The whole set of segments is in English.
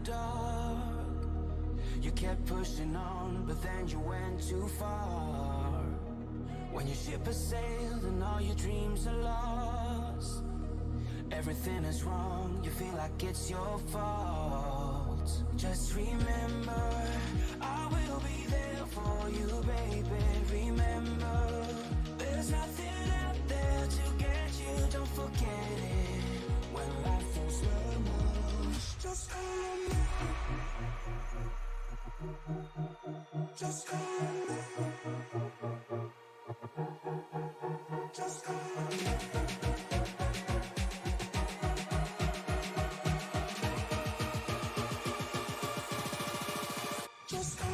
dark. You kept pushing on, but then you went too far. When your ship has sailed and all your dreams are lost, everything is wrong, you feel like it's your fault. Just remember, I will be there for you, baby. Remember, there's nothing out there to get you, don't forget it. When life throws lemons, just call me. Just call me. Just call me. Just call me.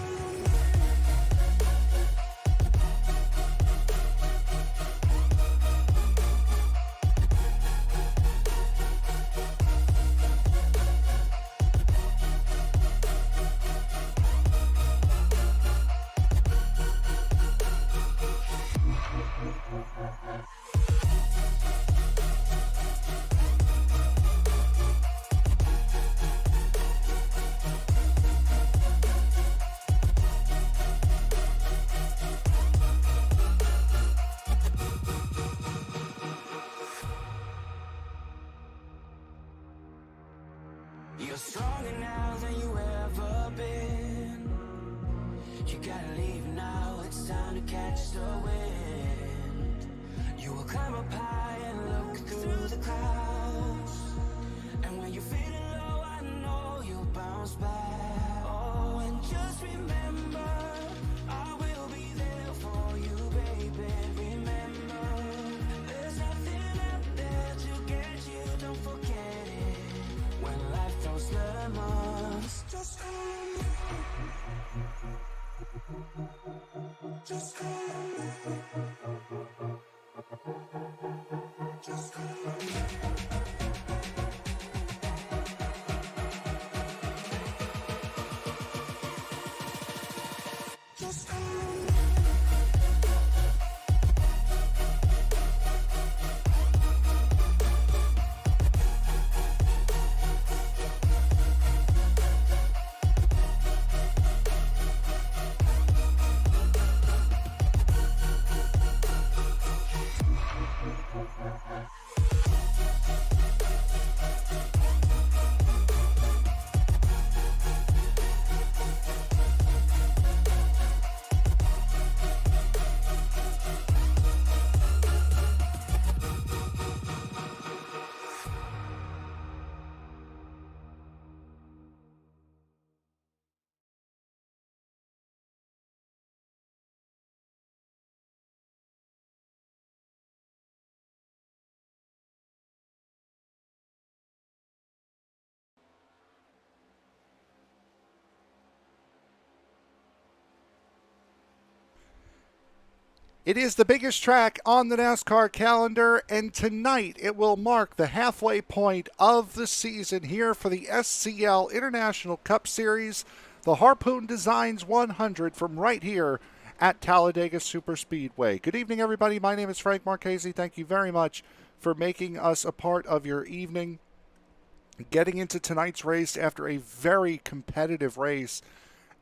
You're stronger now than you ever been. You gotta leave now, it's time to catch the wind. You will climb up high and look through the clouds. And when you're feeling low, I know you'll bounce back. Oh, and just remember, I will be there for you, baby. Remember, there's nothing out there to get you, don't forget it. When life throws lemons, just call me. Just call me. Just call me. Just call me. It is the biggest track on the NASCAR calendar, and tonight it will mark the halfway point of the season here for the SCL International Cup Series, the Harpoon Designs 100 from right here at Talladega Superspeedway. Good evening, everybody. My name is Frank Marchese. Thank you very much for making us a part of your evening. Getting into tonight's race after a very competitive race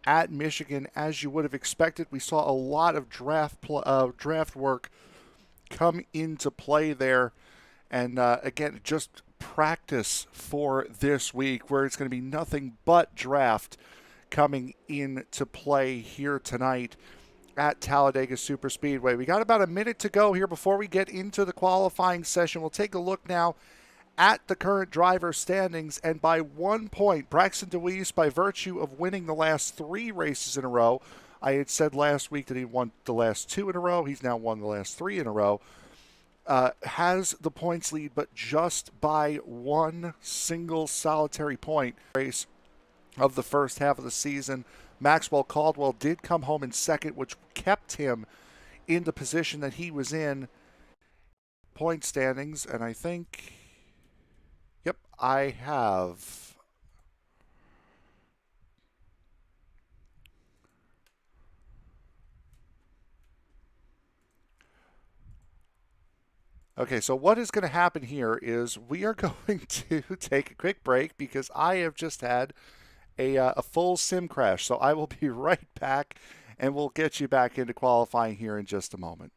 at Michigan, as you would have expected. We saw a lot of draft work come into play there. And again, just practice for this week, where it's going to be nothing but draft coming into play here tonight at Talladega Superspeedway. We got about a minute to go here before we get into the qualifying session. We'll take a look now at the current driver standings, and by 1 point, Braxton DeWeese, by virtue of winning the last 3 races in a row, I had said last week that he won the last 2 in a row, he's now won the last 3 in a row, has the points lead, but just by 1 single solitary point race of the first half of the season. Maxwell Caldwell did come home in second, which kept him in the position that he was in point standings, and I think... Yep, I have. Okay, so what is going to happen here is we are going to take a quick break because I have just had a full sim crash. So I will be right back, and we'll get you back into qualifying here in just a moment.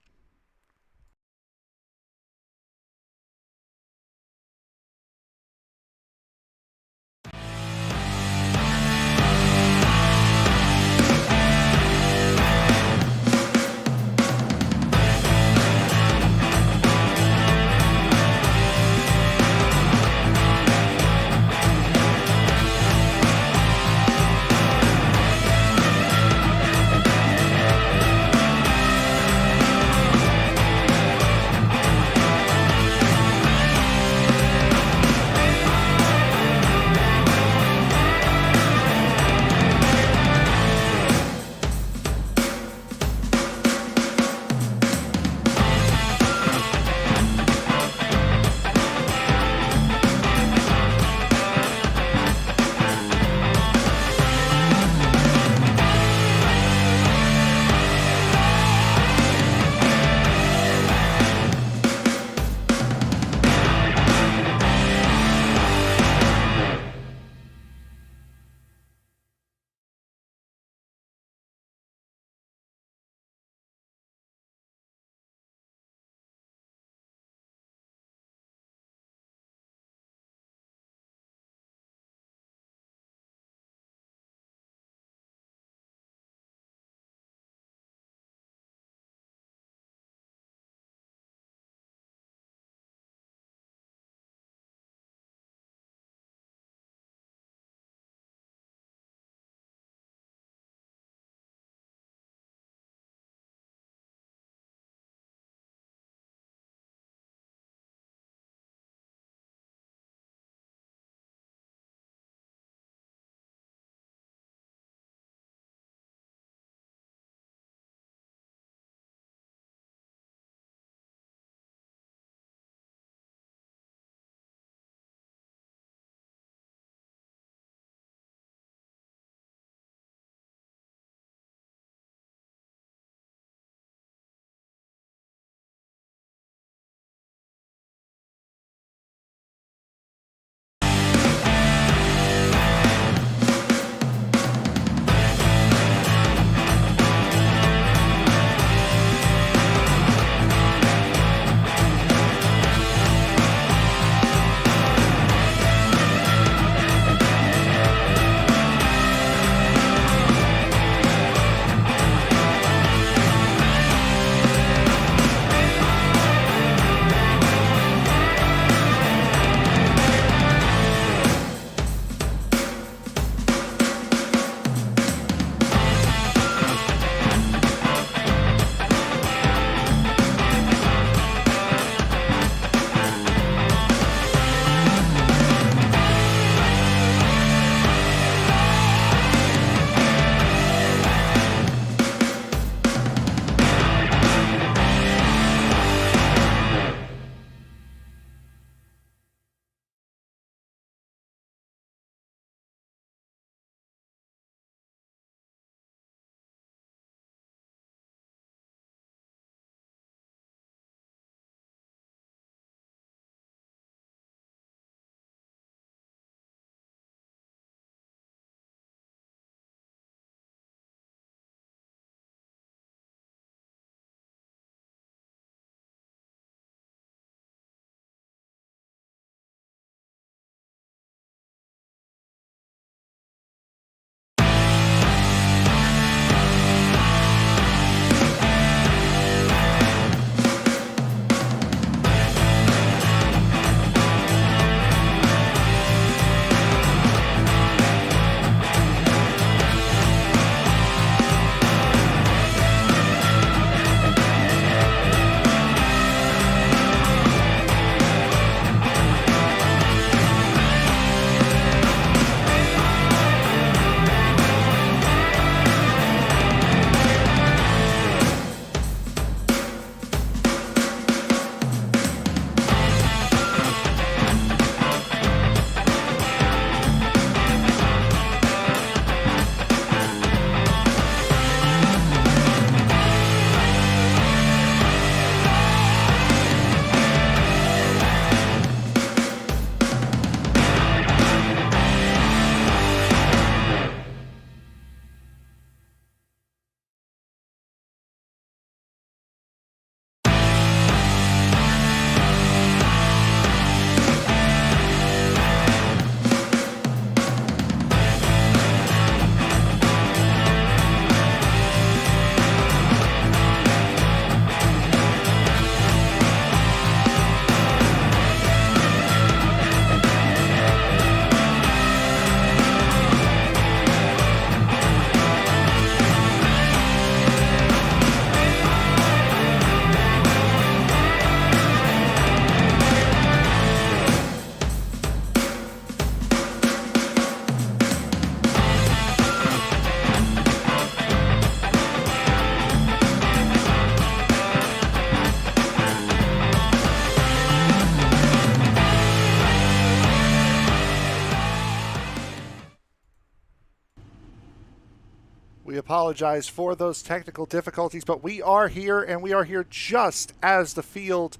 apologize for those technical difficulties, but we are here, and we are here just as the field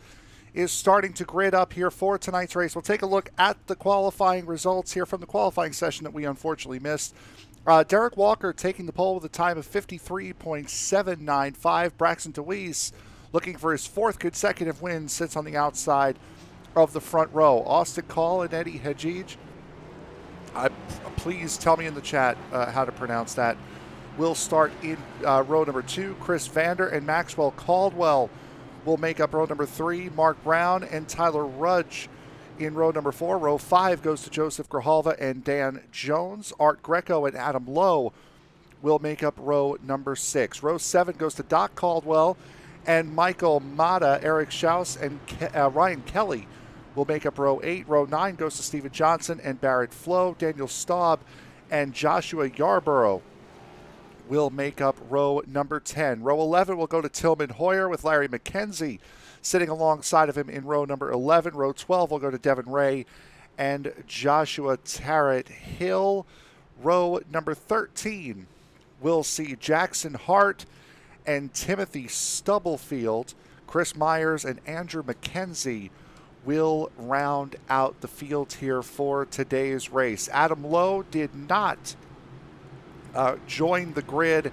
is starting to grid up here for tonight's race. We'll take a look at the qualifying results here from the qualifying session that we unfortunately missed. Derek Walker taking the pole with a time of 53.795. Braxton DeWeese, looking for his fourth consecutive win, sits on the outside of the front row. Austin Call and Eddie Hajij, please tell me in the chat how to pronounce that, will start in row number 2. Chris Vander and Maxwell Caldwell will make up row number 3. Mark Brown and Tyler Rudge in row number 4. Row 5 goes to Joseph Grijalva and Dan Jones. Art Greco and Adam Lowe will make up row number 6. Row 7 goes to Doc Caldwell and Michael Mata. Eric Schaus and Ryan Kelly will make up row 8. Row 9 goes to Steven Johnson and Barrett Flo. Daniel Staub and Joshua Yarborough will make up row number 10. Row 11 will go to Tillman Hoyer with Larry McKenzie sitting alongside of him in row number 11. Row 12 will go to Devin Ray and Joshua Tarrant Hill. Row number 13 will see Jackson Hart and Timothy Stubblefield. Chris Myers and Andrew McKenzie will round out the field here for today's race. Adam Lowe did not join the grid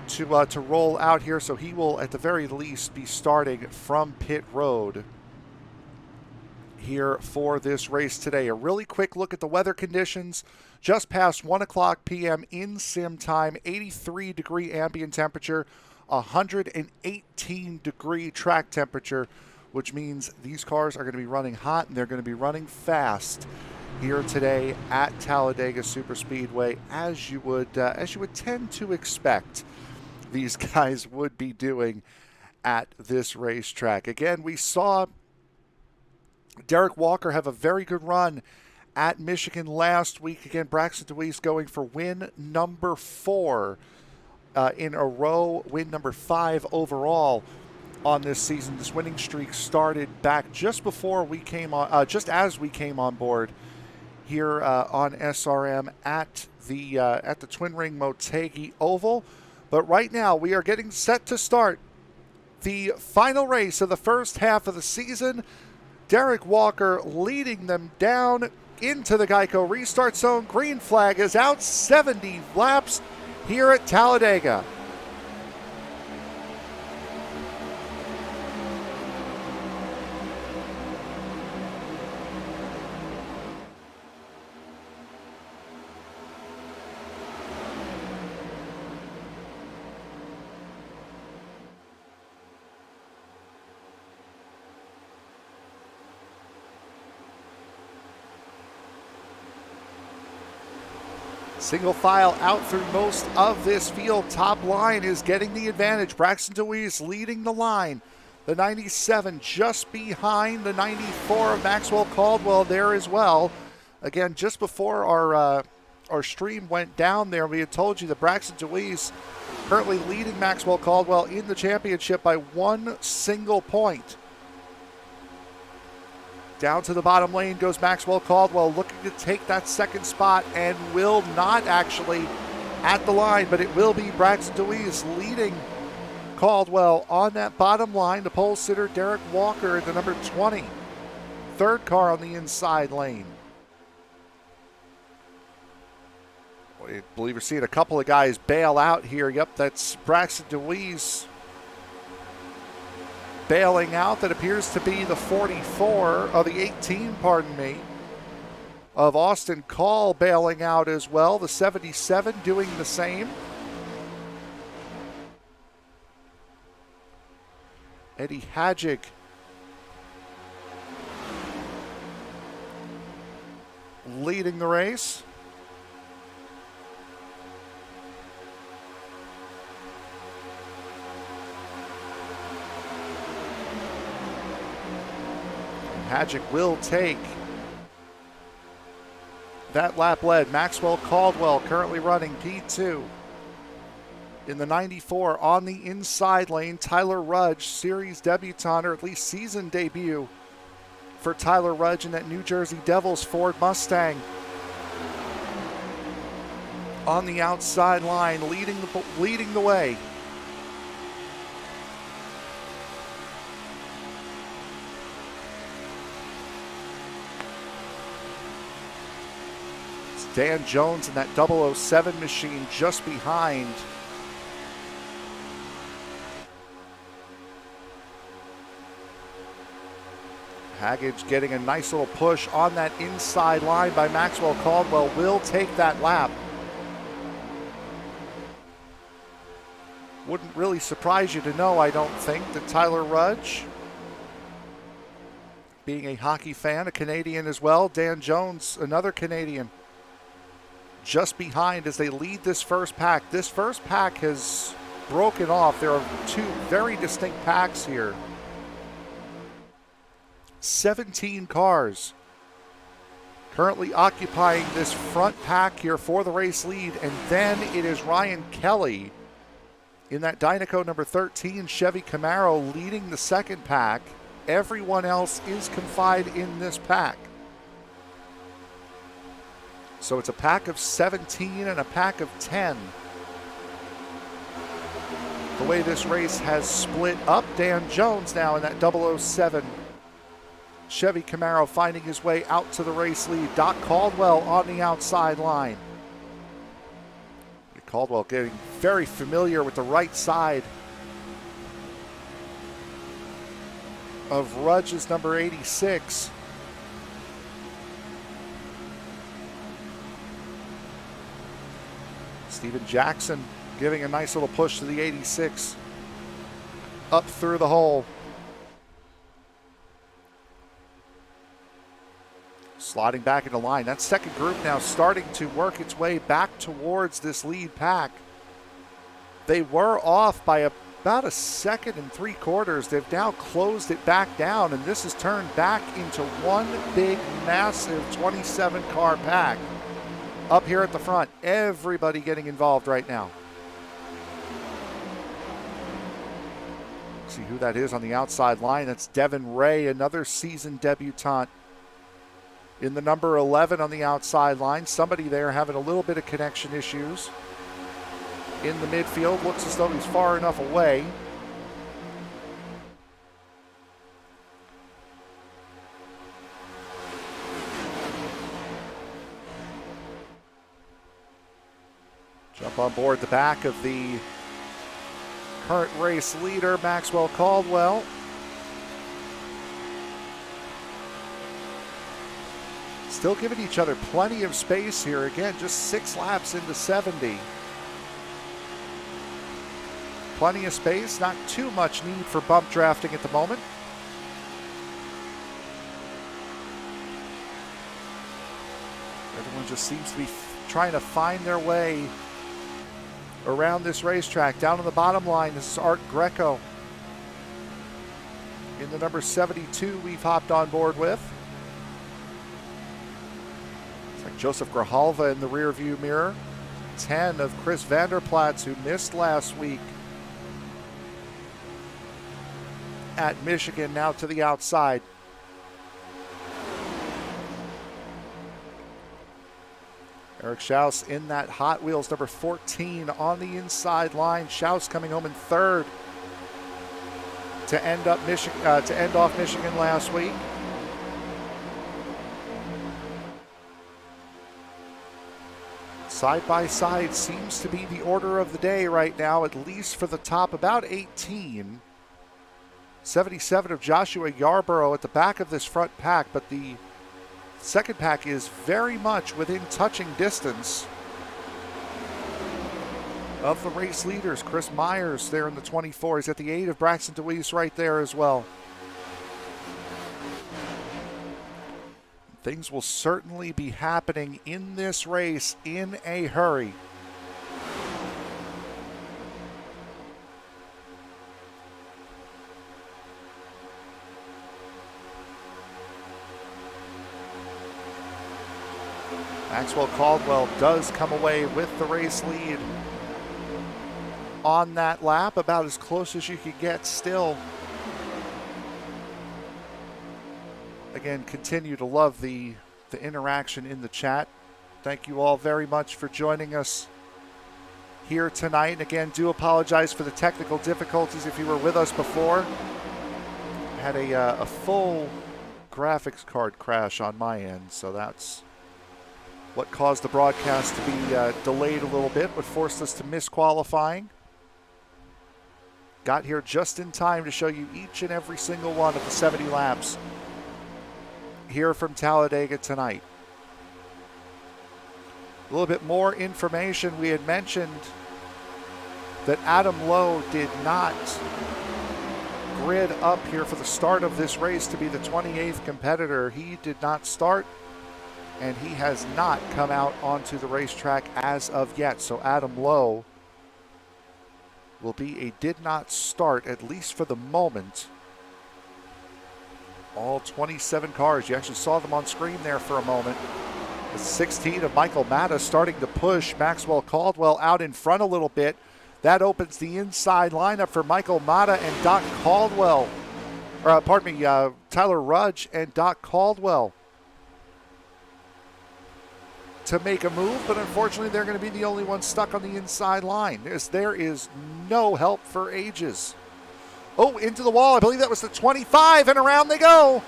to roll out here, so he will at the very least be starting from pit road here for this race today. A really quick look at the weather conditions. Just past 1 o'clock p.m. in sim time, 83 degree ambient temperature, 118 degree track temperature, which means these cars are going to be running hot and they're going to be running fast here today at Talladega Superspeedway, as you would tend to expect these guys would be doing at this racetrack. Again, we saw Derek Walker have a very good run at Michigan last week. Again, Braxton DeWeese going for win number 4 in a row, win number 5 overall on this season. This winning streak started back just before we came on, just as we came on board here on SRM at the Twin Ring Motegi Oval. But right now we are getting set to start the final race of the first half of the season. Derek Walker leading them down into the Geico restart zone. Green flag is out. 70 laps here at Talladega. Single file out through most of this field. Top line is getting the advantage. Braxton DeWeese leading the line. The 97 just behind the 94 of Maxwell Caldwell there as well. Again, just before our stream went down there, we had told you that Braxton DeWeese currently leading Maxwell Caldwell in the championship by 1 single point. Down to the bottom lane goes Maxwell Caldwell, looking to take that second spot and will not actually at the line, but it will be Braxton DeWeese leading Caldwell on that bottom line. The pole sitter Derek Walker at the number 20. Third car on the inside lane. I believe we're seeing a couple of guys bail out here. Yep, that's Braxton DeWeese bailing out. That appears to be the 44, or the 18, pardon me, of Austin Call bailing out as well. The 77 doing the same. Eddie Hajik leading the race. Hajik will take that lap lead. Maxwell Caldwell currently running P2. In the 94 on the inside lane, Tyler Rudge, series debutant, or at least season debut for Tyler Rudge in that New Jersey Devils Ford Mustang. on the outside line, leading the way. It's Dan Jones in that 007 machine just behind. Haggage getting a nice little push on that inside line by Maxwell Caldwell, will take that lap. Wouldn't really surprise you to know, I don't think, that Tyler Rudge, being a hockey fan, a Canadian as well, Dan Jones, another Canadian, just behind as they lead this first pack. This first pack has broken off. There are two very distinct packs here. 17 cars currently occupying this front pack here for the race lead, and then it is Ryan Kelly in that Dynaco number 13 Chevy Camaro leading the second pack. Everyone else is confined in this pack. So it's a pack of 17 and a pack of 10. The way this race has split up, Dan Jones now in that 007 Chevy Camaro finding his way out to the race lead. Doc Caldwell on the outside line. Caldwell getting very familiar with the right side of Rudge's number 86. Steven Jackson giving a nice little push to the 86 up through the hole. Sliding back into line. That second group now starting to work its way back towards this lead pack. They were off by about a second and 3/4. They've now closed it back down, and this has turned back into one big, massive 27-car pack. Up here at the front, everybody getting involved right now. See who that is on the outside line. That's Devin Ray, another seasoned debutant. In the number 11 on the outside line, somebody there having a little bit of connection issues. In the midfield, looks as though he's far enough away. Jump on board the back of the current race leader, Maxwell Caldwell. Still giving each other plenty of space here. Again, just 6 laps into 70. Plenty of space, not too much need for bump drafting at the moment. Everyone just seems to be trying to find their way around this racetrack. Down on the bottom line, this is Art Greco in the number 72 we've hopped on board with. Joseph Grijalva in the rear view mirror. 10 of Chris Vanderplatz, who missed last week at Michigan, now to the outside. Eric Schaus in that Hot Wheels number 14 on the inside line. Schaus coming home in third to end off Michigan last week. Side by side seems to be the order of the day right now, at least for the top about 18. 77 of Joshua Yarborough at the back of this front pack, but the second pack is very much within touching distance of the race leaders. Chris Myers there in the 24. He's at the 8 of Braxton DeWeese right there as well. Things will certainly be happening in this race in a hurry. Maxwell Caldwell does come away with the race lead on that lap, about as close as you could get still. Again, continue to love the interaction in the chat. Thank you all very much for joining us here tonight. And again, do apologize for the technical difficulties if you were with us before. I had a full graphics card crash on my end, so that's what caused the broadcast to be delayed a little bit, but forced us to miss qualifying. Got here just in time to show you each and every single one of the 70 laps here from Talladega tonight. A little bit more information. We had mentioned that Adam Lowe did not grid up here for the start of this race to be the 28th competitor. He did not start, and he has not come out onto the racetrack as of yet. So Adam Lowe will be a did not start, at least for the moment. All 27 cars. You actually saw them on screen there for a moment. The 16 of Michael Matta starting to push Maxwell Caldwell out in front a little bit. That opens the inside lineup for Michael Matta and Doc Caldwell. Or, pardon me, Tyler Rudge and Doc Caldwell to make a move, but unfortunately they're going to be the only ones stuck on the inside line. There is no help for ages. Oh, into the wall. I believe that was the 25, and around they go.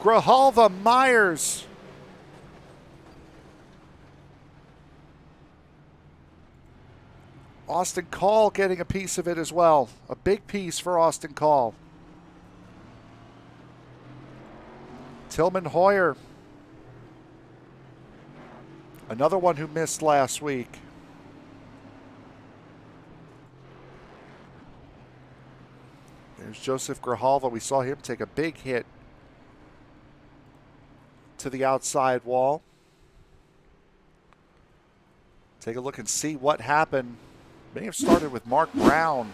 Grijalva, Myers. Austin Call getting a piece of it as well. A big piece for Austin Call. Tillman Hoyer. Another one who missed last week. There's Joseph Grijalva. We saw him take a big hit to the outside wall. Take a look and see what happened. May have started with Mark Brown.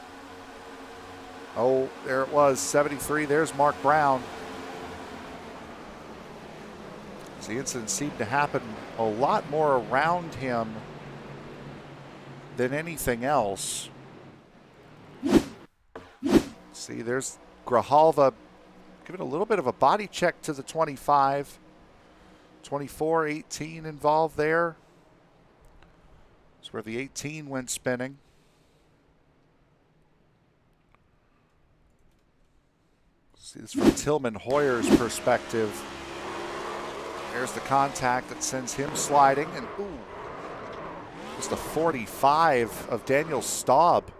Oh, there it was, 73. There's Mark Brown. The incident seemed to happen a lot more around him than anything else. See, there's Grijalva giving a little bit of a body check to the 25. 24, 18 involved there. That's where the 18 went spinning. See this from Tillman Hoyer's perspective. There's the contact that sends him sliding, and ooh, just the 45 of Daniel Staub.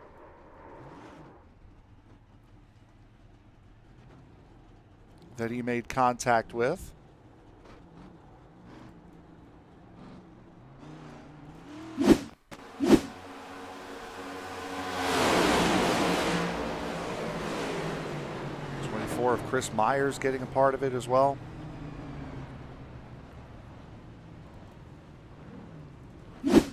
That he made contact with. Of Chris Myers getting a part of it as well. One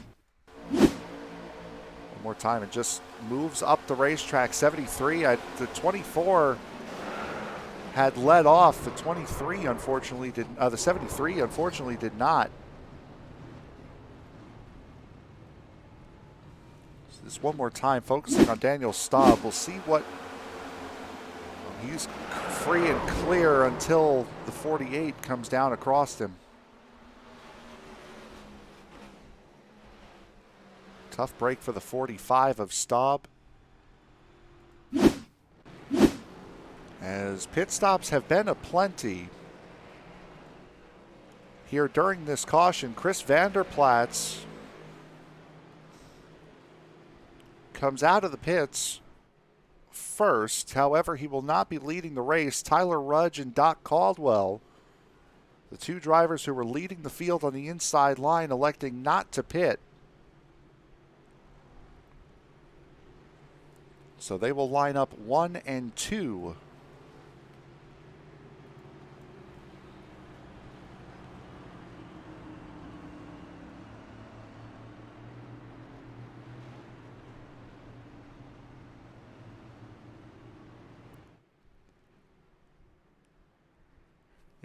more time, it just moves up the racetrack. 73, the 24 had led off. The 23 unfortunately didn't. The 73 unfortunately did not. So this one more time, focusing on Daniel Staub. We'll see what. He's free and clear until the 48 comes down across him. Tough break for the 45 of Staub. As pit stops have been aplenty here during this caution, Chris Vanderplatz comes out of the pits first. However, he will not be leading the race. Tyler Rudge and Doc Caldwell, the two drivers who were leading the field on the inside line, electing not to pit. So they will line up 1 and 2.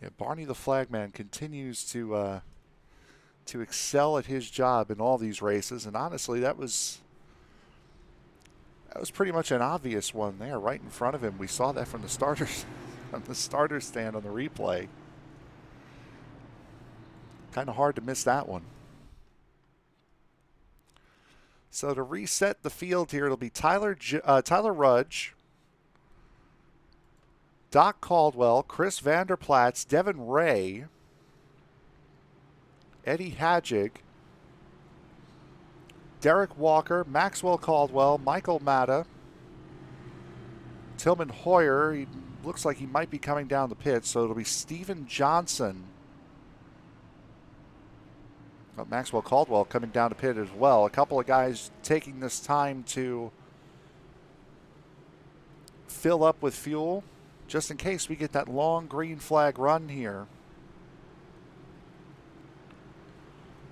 Yeah, Barney the Flagman continues to excel at his job in all these races, and honestly, that was pretty much an obvious one there, right in front of him. We saw that from the starters, from the starter stand on the replay. Kind of hard to miss that one. So to reset the field here, it'll be Tyler Rudge, Doc Caldwell, Chris Vanderplatz, Devin Ray, Eddie Hadjig, Derek Walker, Maxwell Caldwell, Michael Matta, Tillman Hoyer. He looks like he might be coming down the pit, so it'll be Steven Johnson. Oh, Maxwell Caldwell coming down to pit as well. A couple of guys taking this time to fill up with fuel just in case we get that long green flag run here.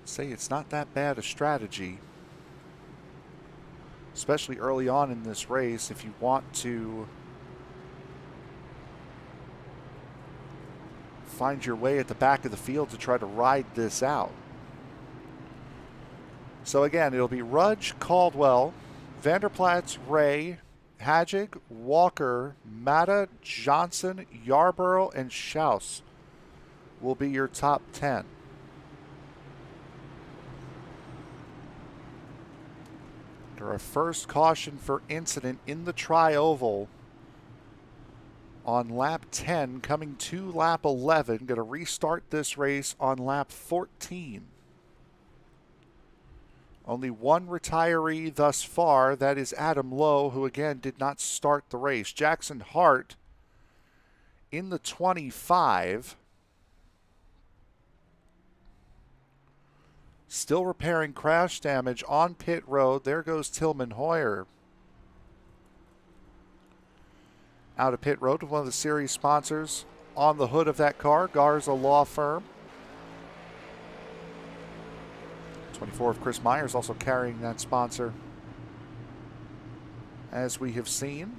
Say it's not that bad a strategy, especially early on in this race, if you want to find your way at the back of the field to try to ride this out. So again, it'll be Rudge, Caldwell, Vanderplatz, Ray, Hadjig, Walker, Matta, Johnson, Yarborough, and Schaus will be your top 10. Our first caution for incident in the tri-oval on lap 10, coming to lap 11. Going to restart this race on lap 14. Only one retiree thus far. That is Adam Lowe, who again did not start the race. Jackson Hart in the 25. Still repairing crash damage on pit road. There goes Tillman Hoyer. Out of pit road with one of the series sponsors on the hood of that car, Garza Law Firm. 24 of Chris Myers also carrying that sponsor, as we have seen.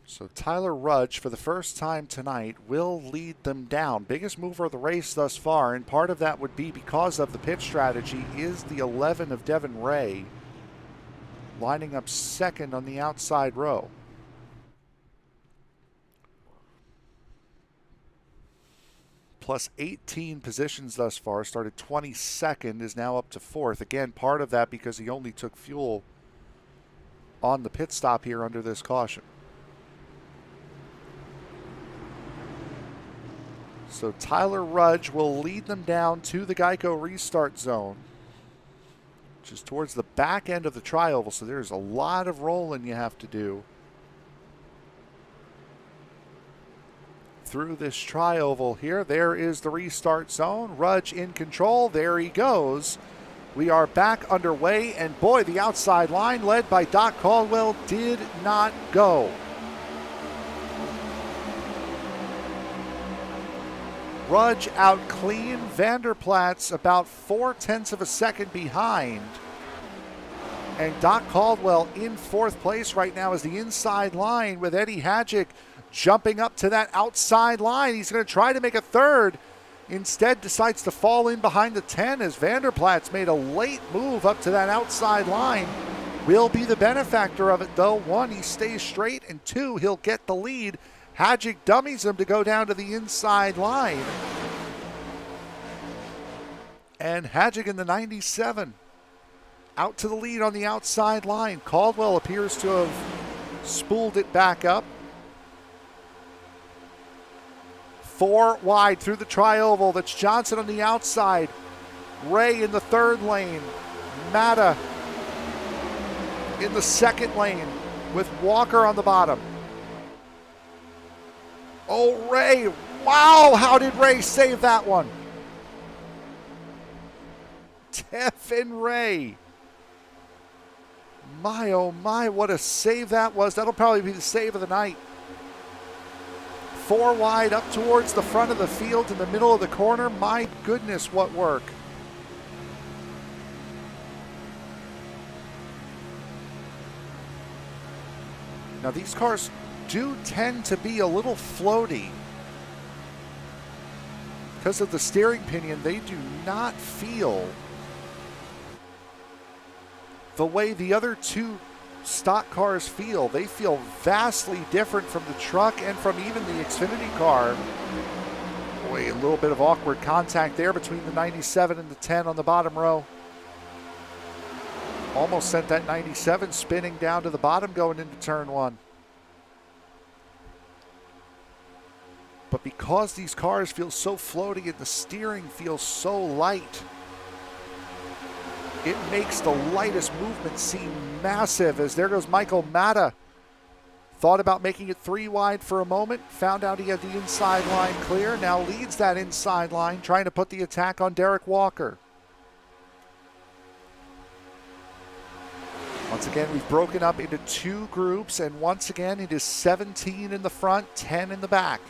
So Tyler Rudge, for the first time tonight, will lead them down. Biggest mover of the race thus far, and part of that would be because of the pit strategy, is the 11 of Devin Ray, lining up second on the outside row. Plus 18 positions thus far, started 22nd, is now up to 4th. Again, part of that because he only took fuel on the pit stop here under this caution. So Tyler Rudge will lead them down to the Geico restart zone, which is towards the back end of the tri-oval, so there's a lot of rolling you have to do through this tri-oval here. There is the restart zone. Rudge in control. There he goes. We are back underway, and boy, the outside line led by Doc Caldwell did not go. Rudge out clean. Vanderplatz about 0.4 of a second behind. And Doc Caldwell in 4th place right now is the inside line, with Eddie Hadjig jumping up to that outside line. He's going to try to make a third. Instead decides to fall in behind the 10 as Vanderplatz made a late move up to that outside line. Will be the benefactor of it though. 1, he stays straight, and 2, he'll get the lead. Hadjig dummies him to go down to the inside line. And Hadjig in the 97 out to the lead on the outside line. Caldwell appears to have spooled it back up. 4 wide through the tri-oval. That's Johnson on the outside. Ray in the 3rd lane. Matta in the 2nd lane with Walker on the bottom. Oh, Ray. Wow, how did Ray save that one? Devin Ray. My, oh my, what a save that was. That'll probably be the save of the night. 4 wide up towards the front of the field in the middle of the corner. My goodness, what work. Now these cars do tend to be a little floaty. Because of the steering pinion, they do not feel the way the other 2 stock cars feel. They feel vastly different from the truck and from even the Xfinity car. Boy, a little bit of awkward contact there between the 97 and the 10 on the bottom row. Almost sent that 97 spinning down to the bottom going into turn one. But because these cars feel so floaty and the steering feels so light, it makes the lightest movement seem massive. As there goes Michael Matta. Thought about making it 3 wide for a moment, found out he had the inside line clear, now leads that inside line, trying to put the attack on Derek Walker. Once again, we've broken up into 2 groups, and once again, it is 17 in the front, 10 in the back.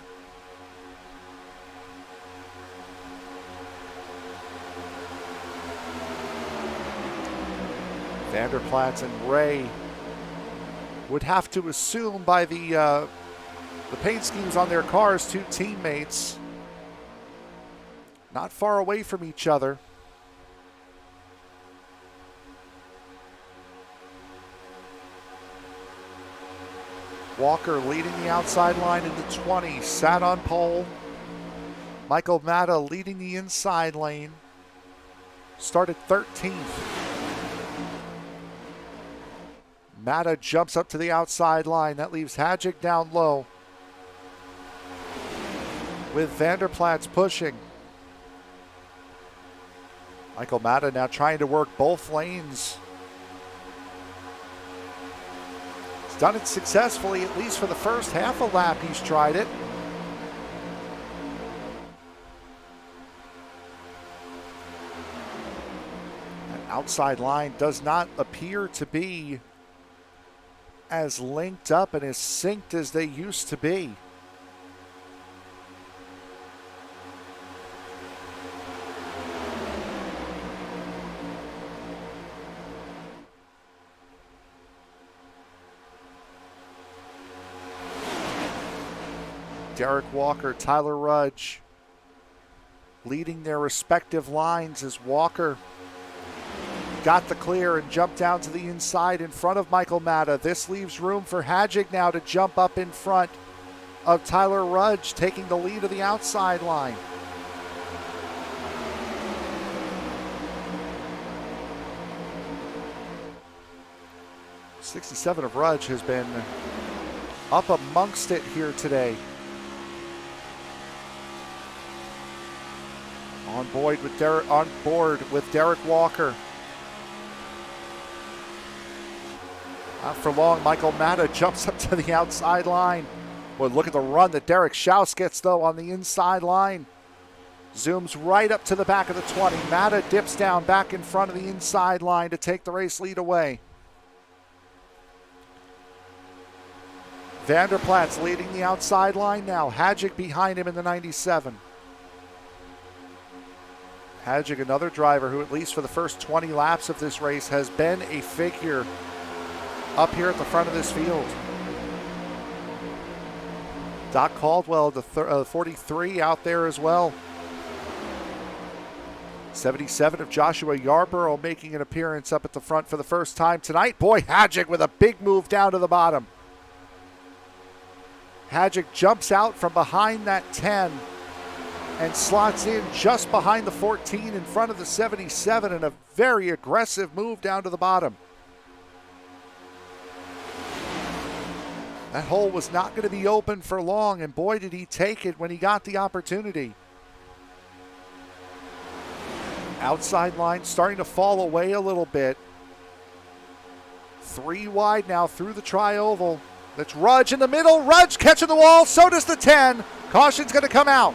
Vanderplatz and Ray would have to assume by the paint schemes on their cars, 2 teammates not far away from each other. Walker leading the outside line in the 20, sat on pole. Michael Matta leading the inside lane, started 13th. Matta jumps up to the outside line. That leaves Hadjic down low, with Vanderplatz pushing. Michael Matta now trying to work both lanes. He's done it successfully, at least for the first half a lap he's tried it. That outside line does not appear to be as linked up and as synced as they used to be. Derek Walker, Tyler Rudge leading their respective lines as Walker got the clear and jumped down to the inside in front of Michael Matta. This leaves room for Hadjic now to jump up in front of Tyler Rudge, taking the lead of the outside line. '67 of Rudge has been up amongst it here today. On board with Derek Walker. Not for long, Michael Matta jumps up to the outside line. Well, look at the run that Eric Schaus gets, though, on the inside line. Zooms right up to the back of the 20. Matta dips down back in front of the inside line to take the race lead away. Vanderplatz leading the outside line now. Hadjic behind him in the 97. Hadjic, another driver who, at least for the first 20 laps of this race, has been a figure up here at the front of this field. Doc Caldwell, the 43, out there as well. 77 of Joshua Yarborough making an appearance up at the front for the first time tonight. Boy, Hadjic with a big move down to the bottom. Hadjic jumps out from behind that 10 and slots in just behind the 14 in front of the 77, and a very aggressive move down to the bottom. That hole was not going to be open for long, and boy did he take it when he got the opportunity. Outside line starting to fall away a little bit. 3 wide now through the tri-oval. That's Rudge in the middle. Rudge catching the wall, so does the 10. Caution's going to come out.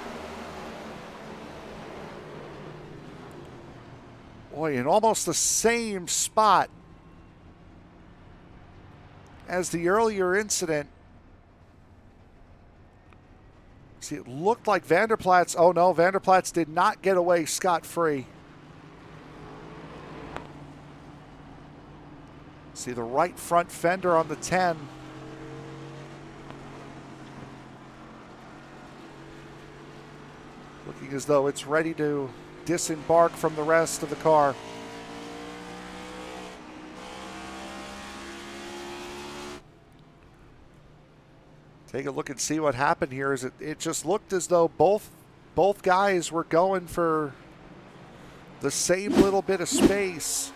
Boy, in almost the same spot as the earlier incident. See, it looked like Vanderplatz. Oh no, Vanderplatz did not get away scot-free. See the right front fender on the 10. Looking as though it's ready to disembark from the rest of the car. Take a look and see what happened here. It just looked as though both Both guys were going for the same little bit of space.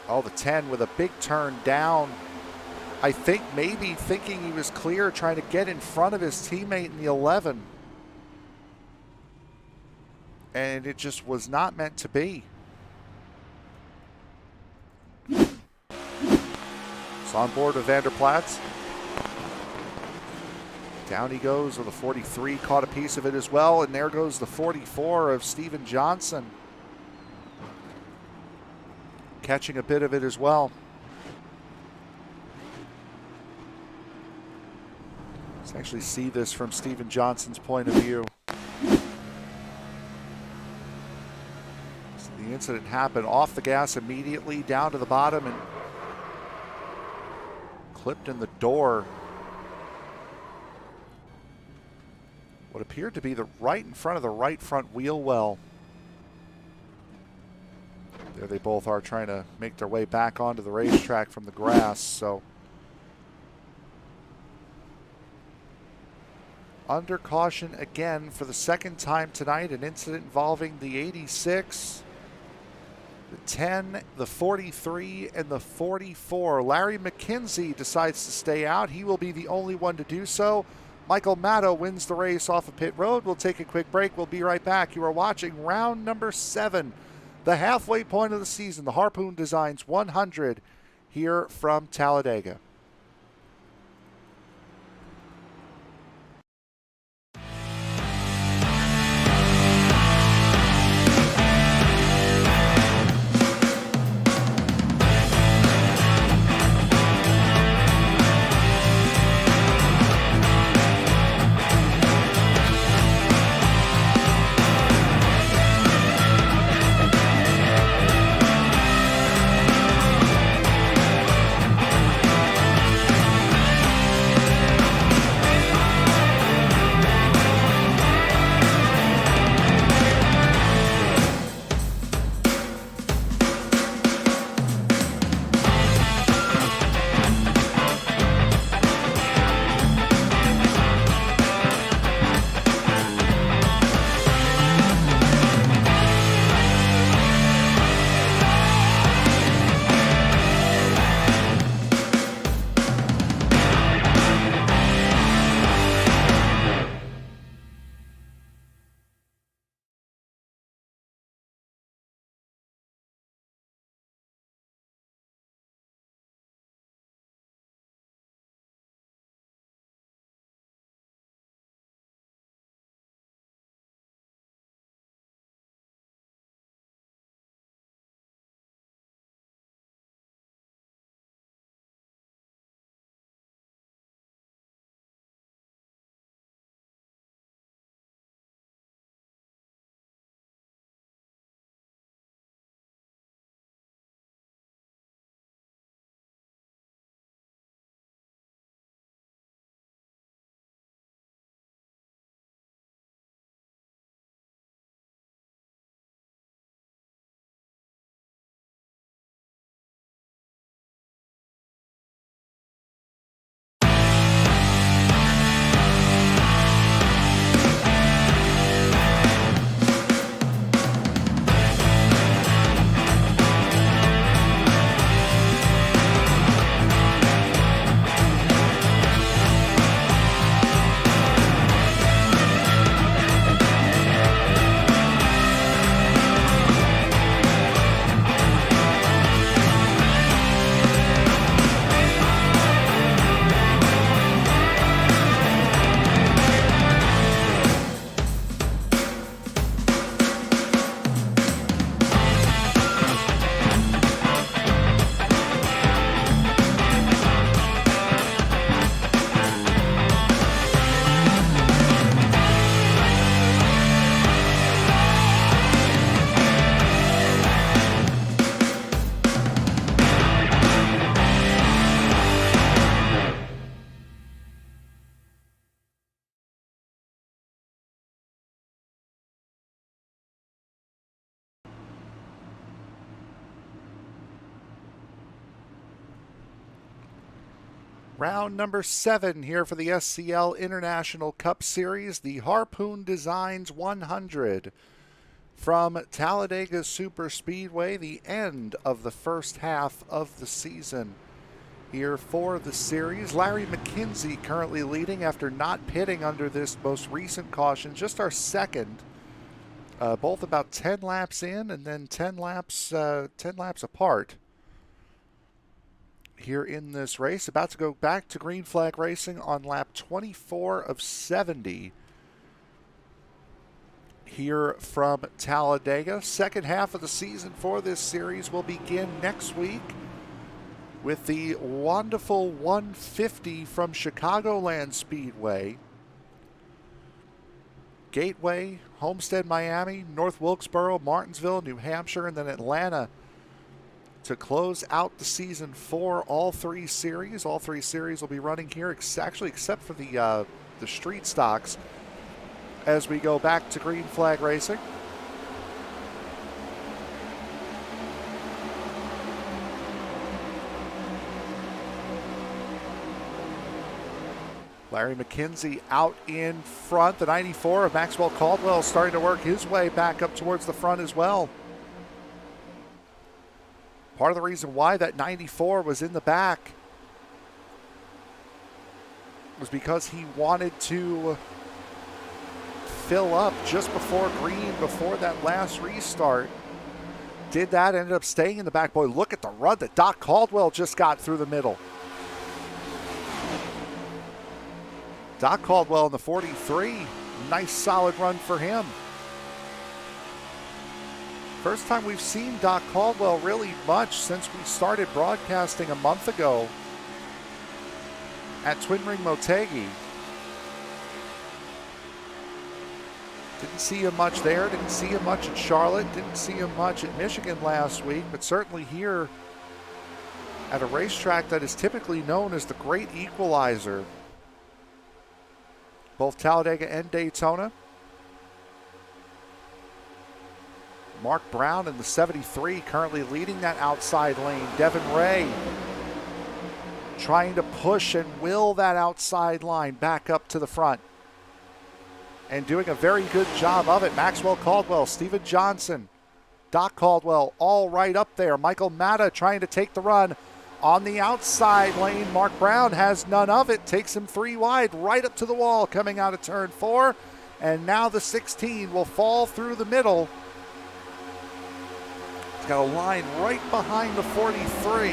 Oh, the 10 with a big turn down. I think maybe thinking he was clear, trying to get in front of his teammate in the 11. And it just was not meant to be. It's on board with Vanderplatz. Down he goes with a 43, caught a piece of it as well, and there goes the 44 of Steven Johnson. Catching a bit of it as well. Let's actually see this from Steven Johnson's point of view. So the incident happened off the gas immediately, down to the bottom, and clipped in the door. What appeared to be right in front of the right front wheel well. There they both are, trying to make their way back onto the racetrack from the grass. So under caution again for the second time tonight, an incident involving the 86, the 10, the 43, and the 44. Larry McKenzie decides to stay out. He will be the only one to do so. Michael Matto wins the race off of pit road. We'll take a quick break. We'll be right back. You are watching round number 7, the halfway point of the season, the Harpoon Designs 100 here from Talladega. Round number 7 here for the SCL International Cup Series, the Harpoon Designs 100 from Talladega Superspeedway, the end of the first half of the season here for the series. Larry McKenzie currently leading after not pitting under this most recent caution, just our second. Both about 10 laps in and then 10 laps apart here in this race. About to go back to green flag racing on lap 24 of 70 here from Talladega. Second half of the season for this series will begin next week with the wonderful 150 from Chicagoland Speedway. Gateway, Homestead, Miami, North Wilkesboro, Martinsville, New Hampshire, and then Atlanta to close out the season for all three series. All three series will be running here, except for the street stocks, as we go back to green flag racing. Larry McKenzie out in front. The 94 of Maxwell Caldwell starting to work his way back up towards the front as well. Part of the reason why that 94 was in the back was because he wanted to fill up just before green, before that last restart. Did that, ended up staying in the back. Boy, look at the run that Doc Caldwell just got through the middle. Doc Caldwell in the 43, nice solid run for him. First time we've seen Doc Caldwell really much since we started broadcasting a month ago at Twin Ring Motegi. Didn't see him much there, didn't see him much at Charlotte, didn't see him much at Michigan last week, but certainly here at a racetrack that is typically known as the Great Equalizer. Both Talladega and Daytona. Mark Brown in the 73 currently leading that outside lane. Devin Ray trying to push and will that outside line back up to the front. And doing a very good job of it. Maxwell Caldwell, Steven Johnson, Doc Caldwell all right up there. Michael Matta trying to take the run on the outside lane. Mark Brown has none of it. Takes him 3 wide right up to the wall coming out of turn 4. And now the 16 will fall through the middle. He's got a line right behind the 43.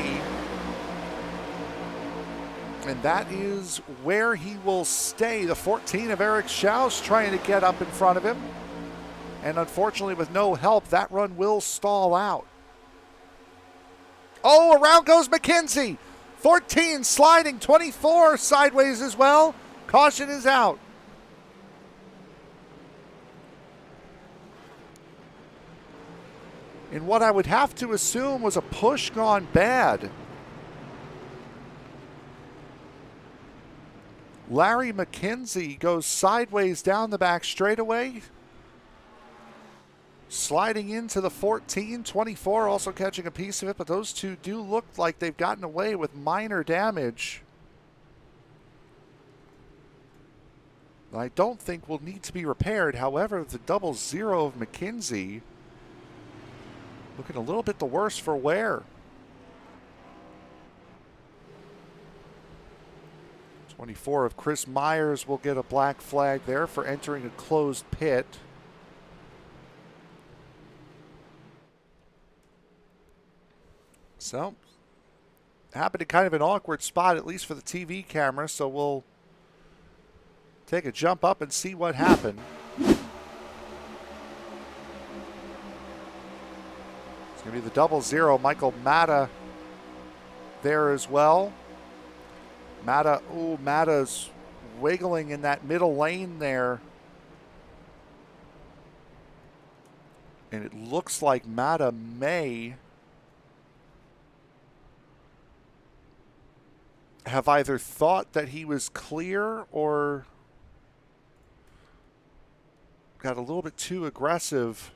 And that is where he will stay. The 14 of Eric Schaus trying to get up in front of him. And unfortunately, with no help, that run will stall out. Oh, around goes McKenzie. 14 sliding, 24 sideways as well. Caution is out. In what I would have to assume was a push gone bad. Larry McKenzie goes sideways down the back straightaway. Sliding into the 14, 24 also catching a piece of it, but those two do look like they've gotten away with minor damage. I don't think will need to be repaired. However, the 00 of McKenzie looking a little bit the worse for wear. 24 of Chris Myers will get a black flag there for entering a closed pit. So, happened in kind of an awkward spot, at least for the TV camera, so we'll take a jump up and see what happened. It's going to be the 00, Michael Matta there as well. Matta's wiggling in that middle lane there. And it looks like Matta may have either thought that he was clear or got a little bit too aggressive.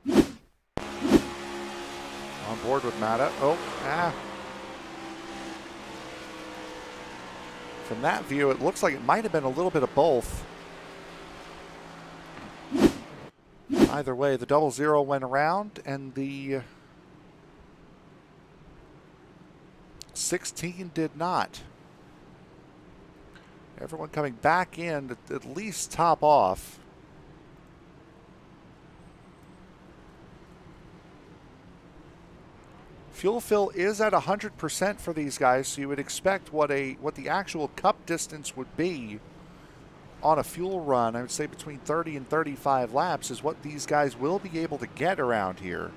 On board with Matta. From that view, it looks like it might have been a little bit of both. Either way, the 00 went around, and the 16 did not. Everyone coming back in to at least top off. Fuel fill is at 100% for these guys, so you would expect what the actual cup distance would be on a fuel run. I would say between 30 and 35 laps is what these guys will be able to get around here.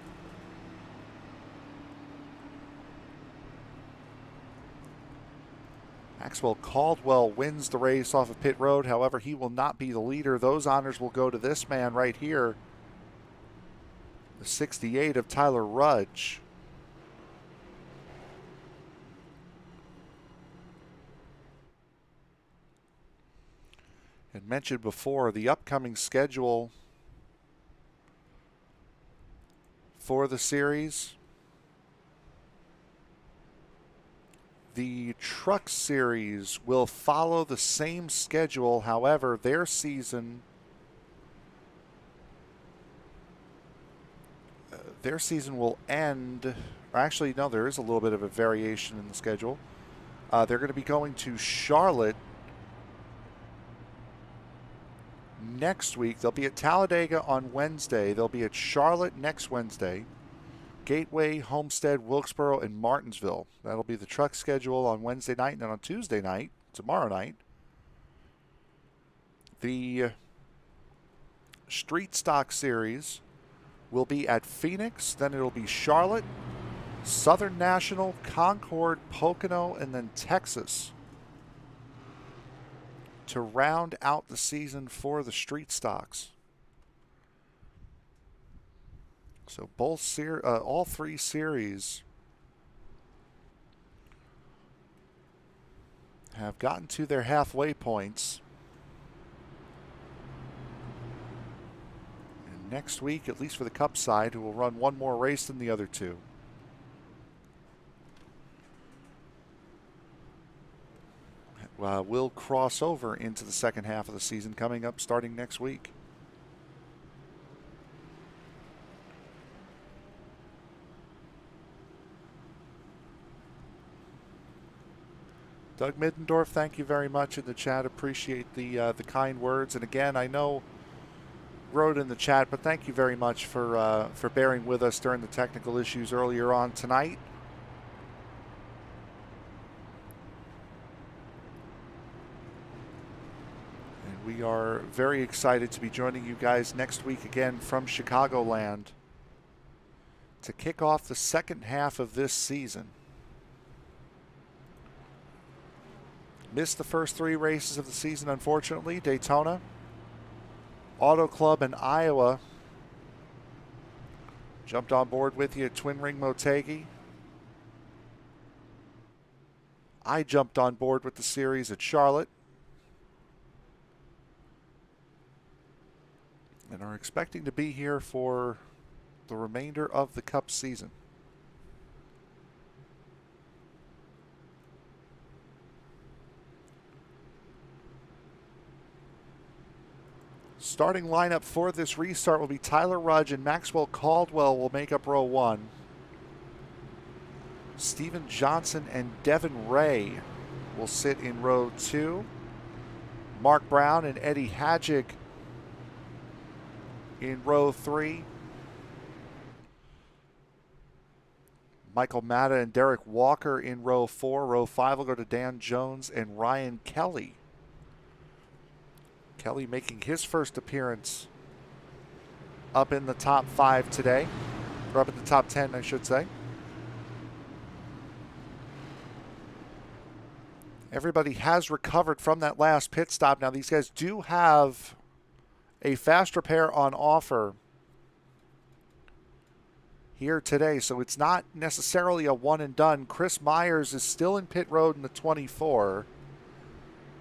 Maxwell Caldwell wins the race off of pit road. However, he will not be the leader. Those honors will go to this man right here, the 68 of Tyler Rudge. And mentioned before, the upcoming schedule for the series. The Truck Series will follow the same schedule. However, their season will end. Actually, no, there is a little bit of a variation in the schedule. They're going to be going to Charlotte next week. They'll be at Talladega on Wednesday. They'll be at Charlotte next Wednesday. Gateway, Homestead, Wilkesboro, and Martinsville. That'll be the truck schedule on Wednesday night, and then on Tuesday night, tomorrow night, the Street Stock Series will be at Phoenix. Then it'll be Charlotte, Southern National, Concord, Pocono, and then Texas to round out the season for the Street Stocks. So all three series have gotten to their halfway points. And next week, at least for the Cup side, who will run one more race than the other two. Will cross over into the second half of the season coming up starting next week. Doug Middendorf, thank you very much in the chat. Appreciate the kind words. And again, I know wrote in the chat, but thank you very much for bearing with us during the technical issues earlier on tonight. And we are very excited to be joining you guys next week again from Chicagoland to kick off the second half of this season. Missed the first three races of the season, unfortunately. Daytona, Auto Club, and Iowa. Jumped on board with you at Twin Ring Motegi. I jumped on board with the series at Charlotte. And are expecting to be here for the remainder of the Cup season. Starting lineup for this restart will be Tyler Rudge and Maxwell Caldwell will make up row one. Steven Johnson and Devin Ray will sit in row two. Mark Brown and Eddie Hadjic in row three. Michael Matta and Derek Walker in row four. Row five will go to Dan Jones and Ryan Kelly. Kelly making his first appearance up in the top five today, or up in the top 10, I should say. Everybody has recovered from that last pit stop. Now, these guys do have a fast repair on offer here today, so it's not necessarily a one and done. Chris Myers is still in pit road in the 24.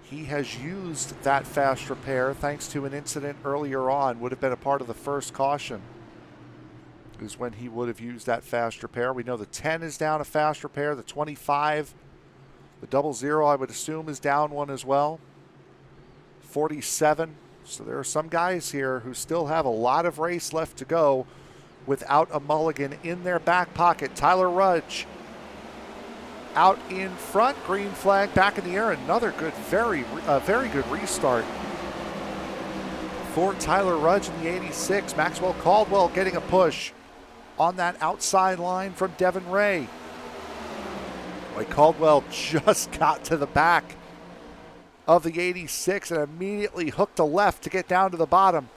He has used that fast repair thanks to an incident earlier on. Would have been a part of the first caution is when he would have used that fast repair. We know the 10 is down a fast repair. The 25 The 00, I would assume, is down one as well. 47. So there are some guys here who still have a lot of race left to go without a mulligan in their back pocket. Tyler Rudge out in front. Green flag back in the air. Another good, very good restart for Tyler Rudge in the 86. Maxwell Caldwell getting a push on that outside line from Devin Ray. Caldwell just got to the back of the 86 and immediately hooked a left to get down to the bottom.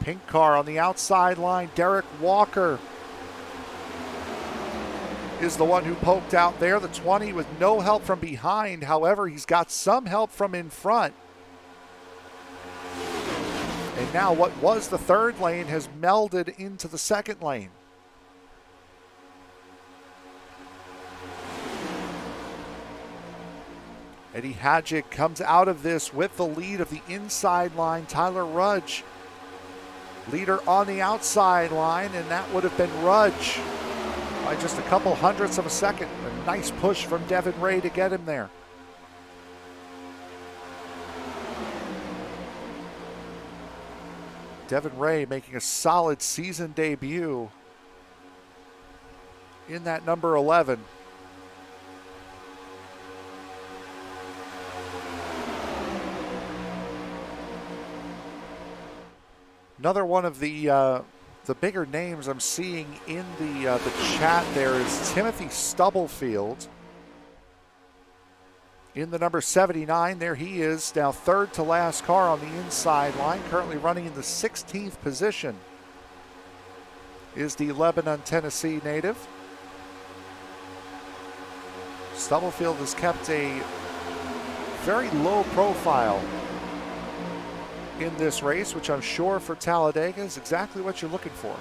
Pink car on the outside line. Derek Walker is the one who poked out there. The 20 with no help from behind. However, he's got some help from in front. And now what was the third lane has melded into the second lane. Eddie Hadjick comes out of this with the lead of the inside line. Tyler Rudge, leader on the outside line, and that would have been Rudge by just a couple hundredths of a second. A nice push from Devin Ray to get him there. Devin Ray making a solid season debut in that number 11. Another one of the bigger names I'm seeing in the chat there is Timothy Stubblefield in the number 79. There he is, now third to last car on the inside line, currently running in the 16th position, is the Lebanon, Tennessee native. Stubblefield has kept a very low profile in this race, which I'm sure for Talladega is exactly what you're looking for.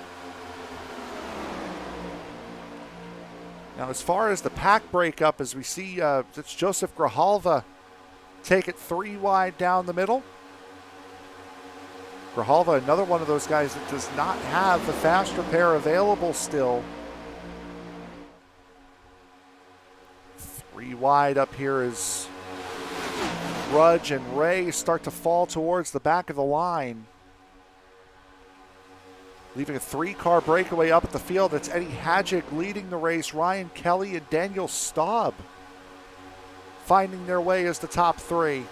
Now, as far as the pack breakup, as we see, it's Joseph Grijalva take it 3 wide down the middle. Grijalva, another one of those guys that does not have the faster pair available still. 3 wide up here is Rudge and Ray start to fall towards the back of the line, leaving a 3-car breakaway up at the field. That's Eddie Hadjick leading the race. Ryan Kelly and Daniel Staub finding their way as the top 3.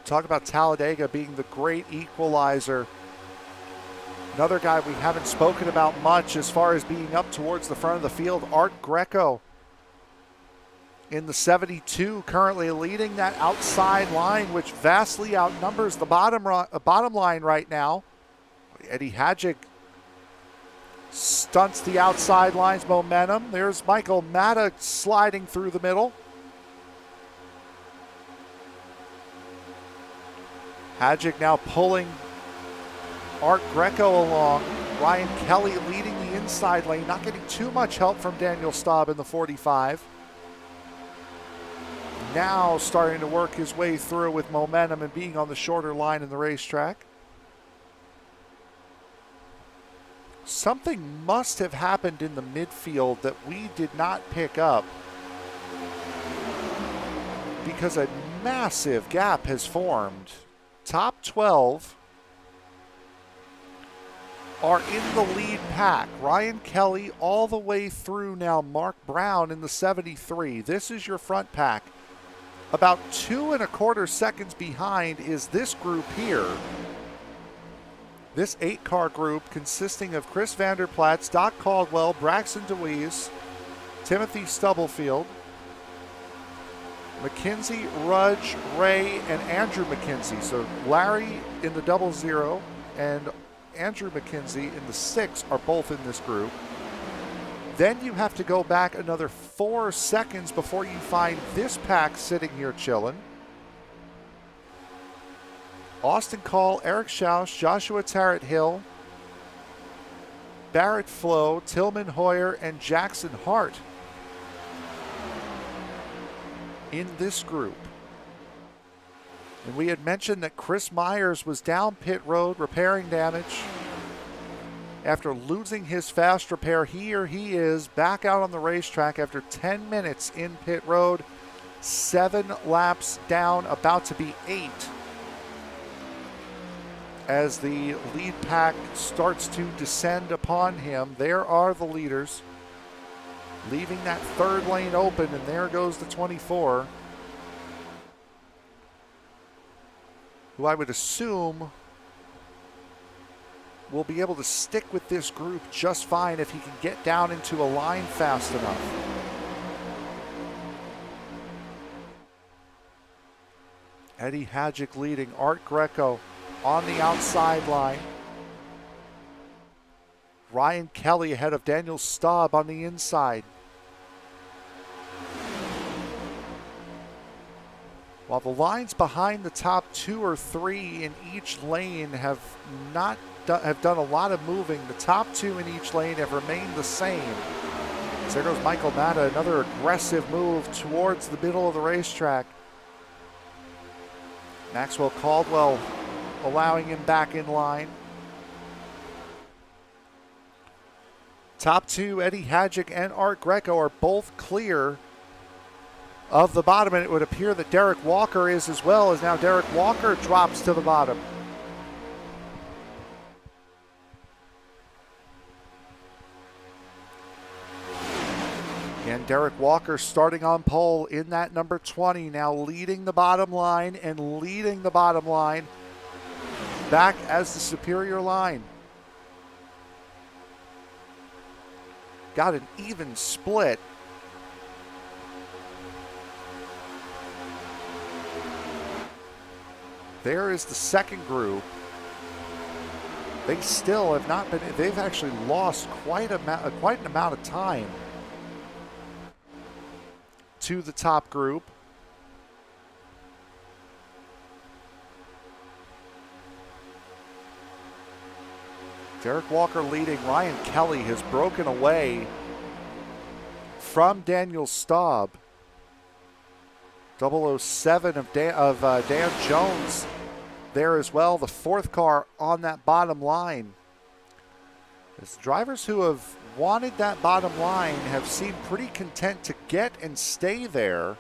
Talk about Talladega being the great equalizer. Another guy we haven't spoken about much as far as being up towards the front of the field, Art Greco in the 72, currently leading that outside line, which vastly outnumbers the bottom line right now. Eddie Hadjick stunts the outside line's momentum. There's Michael Matta sliding through the middle. Hadjick now pulling Art Greco along. Ryan Kelly leading the inside lane, not getting too much help from Daniel Staub in the 45. Now starting to work his way through with momentum and being on the shorter line in the racetrack. Something must have happened in the midfield that we did not pick up, because a massive gap has formed. Top 12 are in the lead pack. Ryan Kelly all the way through now. Mark Brown in the 73. This is your front pack. About 2 1/4 seconds behind is this group here. This 8-car group consisting of Chris Vanderplatz, Doc Caldwell, Braxton DeWeese, Timothy Stubblefield, McKenzie, Rudge, Ray, and Andrew McKenzie. So Larry in the 00 and Andrew McKenzie in the 6 are both in this group. Then you have to go back another 4 seconds before you find this pack sitting here chilling. Austin Call, Eric Schaus, Joshua Tarrant Hill, Barrett Flo, Tillman Hoyer, and Jackson Hart in this group. And we had mentioned that Chris Myers was down pit road repairing damage. After losing his fast repair, he is back out on the racetrack after 10 minutes in pit road. 7 laps down, about to be 8. As the lead pack starts to descend upon him, there are the leaders, leaving that third lane open, and there goes the 24, who I would assume will be able to stick with this group just fine if he can get down into a line fast enough. Eddie Hadjic leading, Art Greco on the outside line. Ryan Kelly ahead of Daniel Staub on the inside. While the lines behind the top 2 or 3 in each lane have done a lot of moving, the top 2 in each lane have remained the same. So there goes Michael Matta, another aggressive move towards the middle of the racetrack. Maxwell Caldwell allowing him back in line. Top 2, Eddie Hadjic and Art Greco, are both clear of the bottom, and it would appear that Derek Walker is as well, as now Derek Walker drops to the bottom. And Derek Walker starting on pole in that number 20, now leading the bottom line and leading the bottom line back as the superior line. Got an even split. There is the second group. They still have not been, they've actually lost quite an amount of time to the top group. Derek Walker leading. Ryan Kelly has broken away from Daniel Staub. 007 of Dan Jones there as well, the 4th car on that bottom line. As drivers who have wanted that bottom line have seemed pretty content to get and stay there.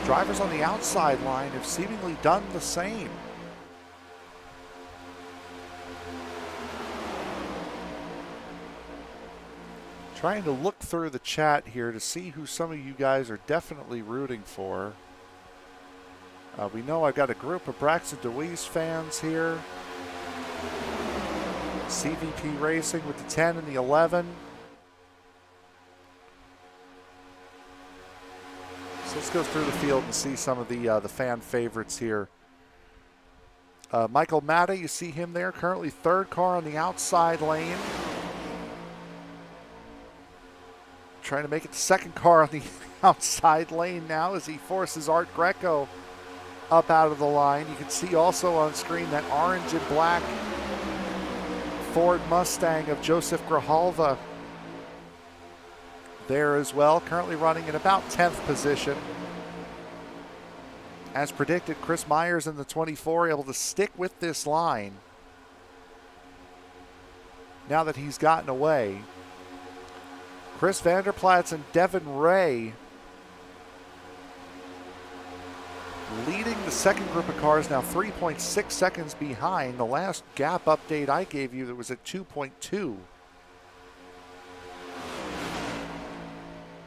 Drivers on the outside line have seemingly done the same. Trying to look through the chat here to see who some of you guys are definitely rooting for. We know I've got a group of Braxton DeWeese fans here. CVP Racing with the 10 and the 11. So let's go through the field and see some of the fan favorites here. Michael Matta, you see him there, currently 3rd car on the outside lane. Trying to make it the 2nd car on the outside lane now as he forces Art Greco up out of the line. You can see also on screen that orange and black Ford Mustang of Joseph Grijalva there as well, currently running in about 10th position. As predicted, Chris Myers in the 24 able to stick with this line now that he's gotten away. Chris Vanderplatz and Devin Ray leading the second group of cars, now 3.6 seconds behind. The last gap update I gave you that was at 2.2.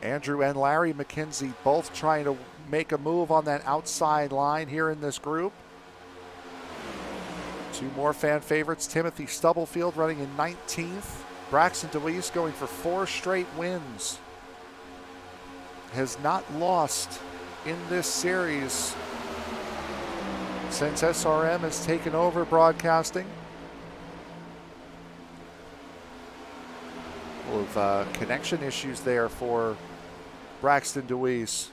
Andrew and Larry McKenzie both trying to make a move on that outside line here in this group. 2 more fan favorites. Timothy Stubblefield running in 19th. Braxton DeWeese going for 4 straight wins. Has not lost in this series since SRM has taken over broadcasting. Full of connection issues there for Braxton DeWeese.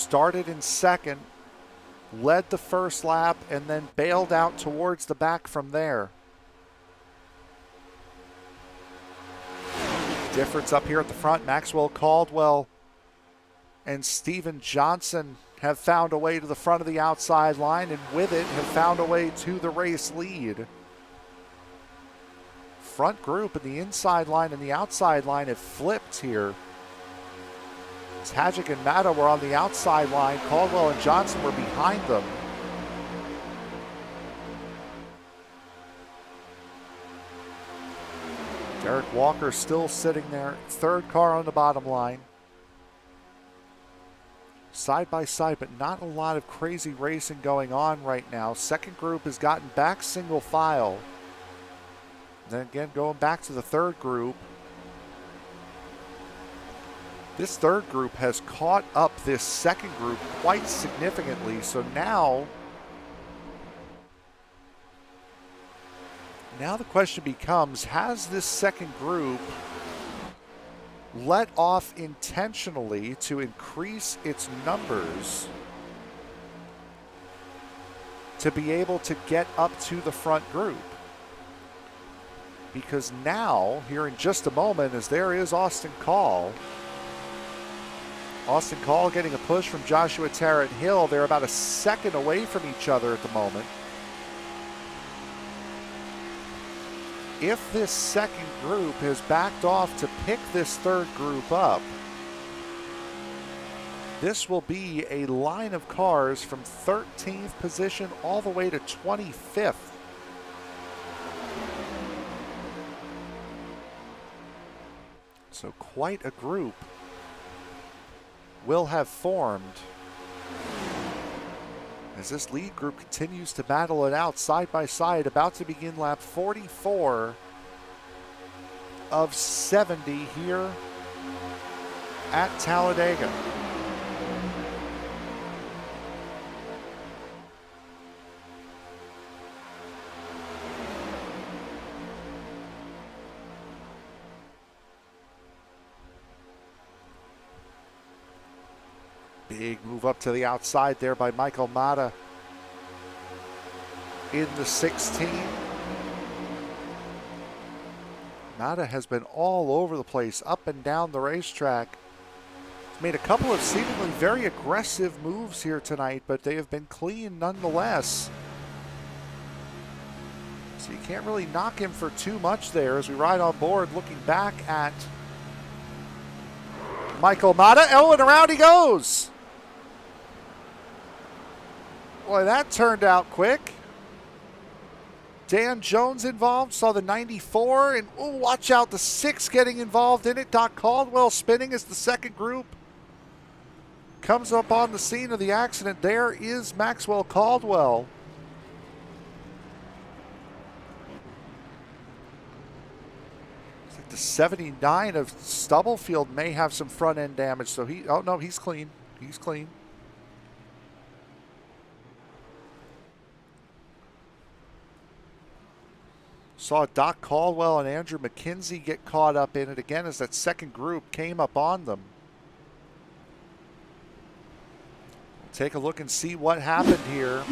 started in second, led the first lap, and then bailed out towards the back from there. Difference up here at the front, Maxwell Caldwell and Steven Johnson have found a way to the front of the outside line, and with it have found a way to the race lead. Front group and the inside line and the outside line have flipped here. Tajik and Mata were on the outside line. Caldwell and Johnson were behind them. Derek Walker still sitting there. Third car on the bottom line. Side by side, but not a lot of crazy racing going on right now. Second group has gotten back single file. Then again, going back to the third group. This third group has caught up this second group quite significantly. So now the question becomes, has this second group let off intentionally to increase its numbers to be able to get up to the front group? Because now, here in just a moment, as there is Austin Call getting a push from Joshua Tarrant Hill. They're about a second away from each other at the moment. If this second group has backed off to pick this third group up, this will be a line of cars from 13th position all the way to 25th. So quite a group will have formed as this lead group continues to battle it out side by side, about to begin lap 44 of 70 here at Talladega. Big move up to the outside there by Michael Mata in the 16. Mata has been all over the place, up and down the racetrack. He's made a couple of seemingly very aggressive moves here tonight, but they have been clean nonetheless. So you can't really knock him for too much there as we ride on board, looking back at Michael Mata. Oh, and around he goes. Boy, that turned out quick. Dan Jones involved, saw the 94, and oh, watch out, the 6 getting involved in it. Doc Caldwell spinning as the second group comes up on the scene of the accident. There is Maxwell Caldwell. It's like the 79 of Stubblefield may have some front end damage, so oh no, he's clean. He's clean. Saw Doc Caldwell and Andrew McKenzie get caught up in it again as that second group came up on them. We'll take a look and see what happened here.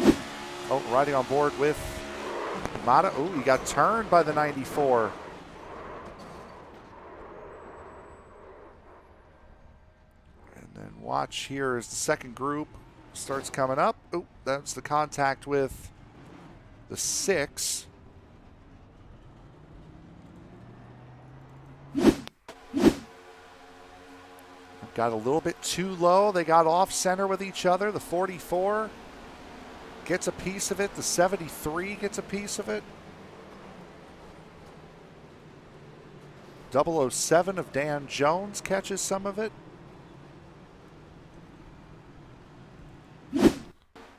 Oh, riding on board with Mata. Oh, he got turned by the 94. And then watch here as the second group starts coming up. Oh, that's the contact with the 6. Got a little bit too low. They got off center with each other. The 44 gets a piece of it. The 73 gets a piece of it. 007 of Dan Jones catches some of it.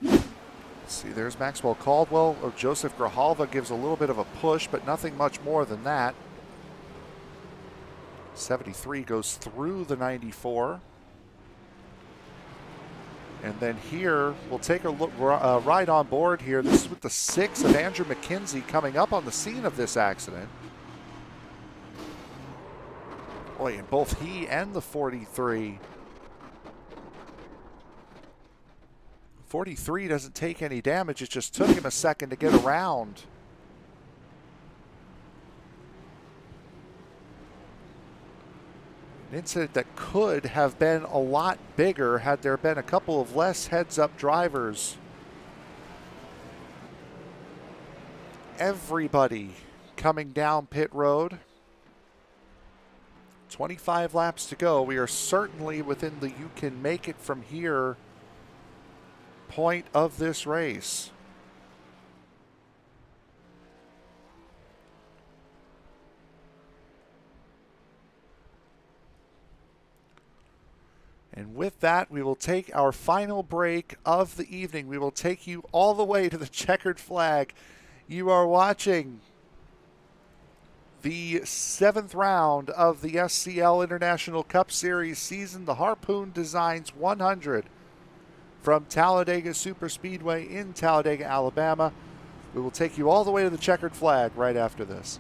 Let's see, there's Maxwell Caldwell. Or Joseph Grijalva gives a little bit of a push, but nothing much more than that. 73 goes through the 94. And then here, we'll take a look, ride on board here. This is with the 6 of Andrew McKenzie coming up on the scene of this accident. Boy, and both he and the 43 43 doesn't take any damage. It just took him a second to get around. An incident that could have been a lot bigger had there been a couple of less heads-up drivers. Everybody coming down pit road. 25 laps to go. We are certainly within the you can make it from here point of this race. And with that, we will take our final break of the evening. We will take you all the way to the checkered flag. You are watching the 7th round of the SCL International Cup Series season, the Harpoon Designs 100 from Talladega Superspeedway in Talladega, Alabama. We will take you all the way to the checkered flag right after this.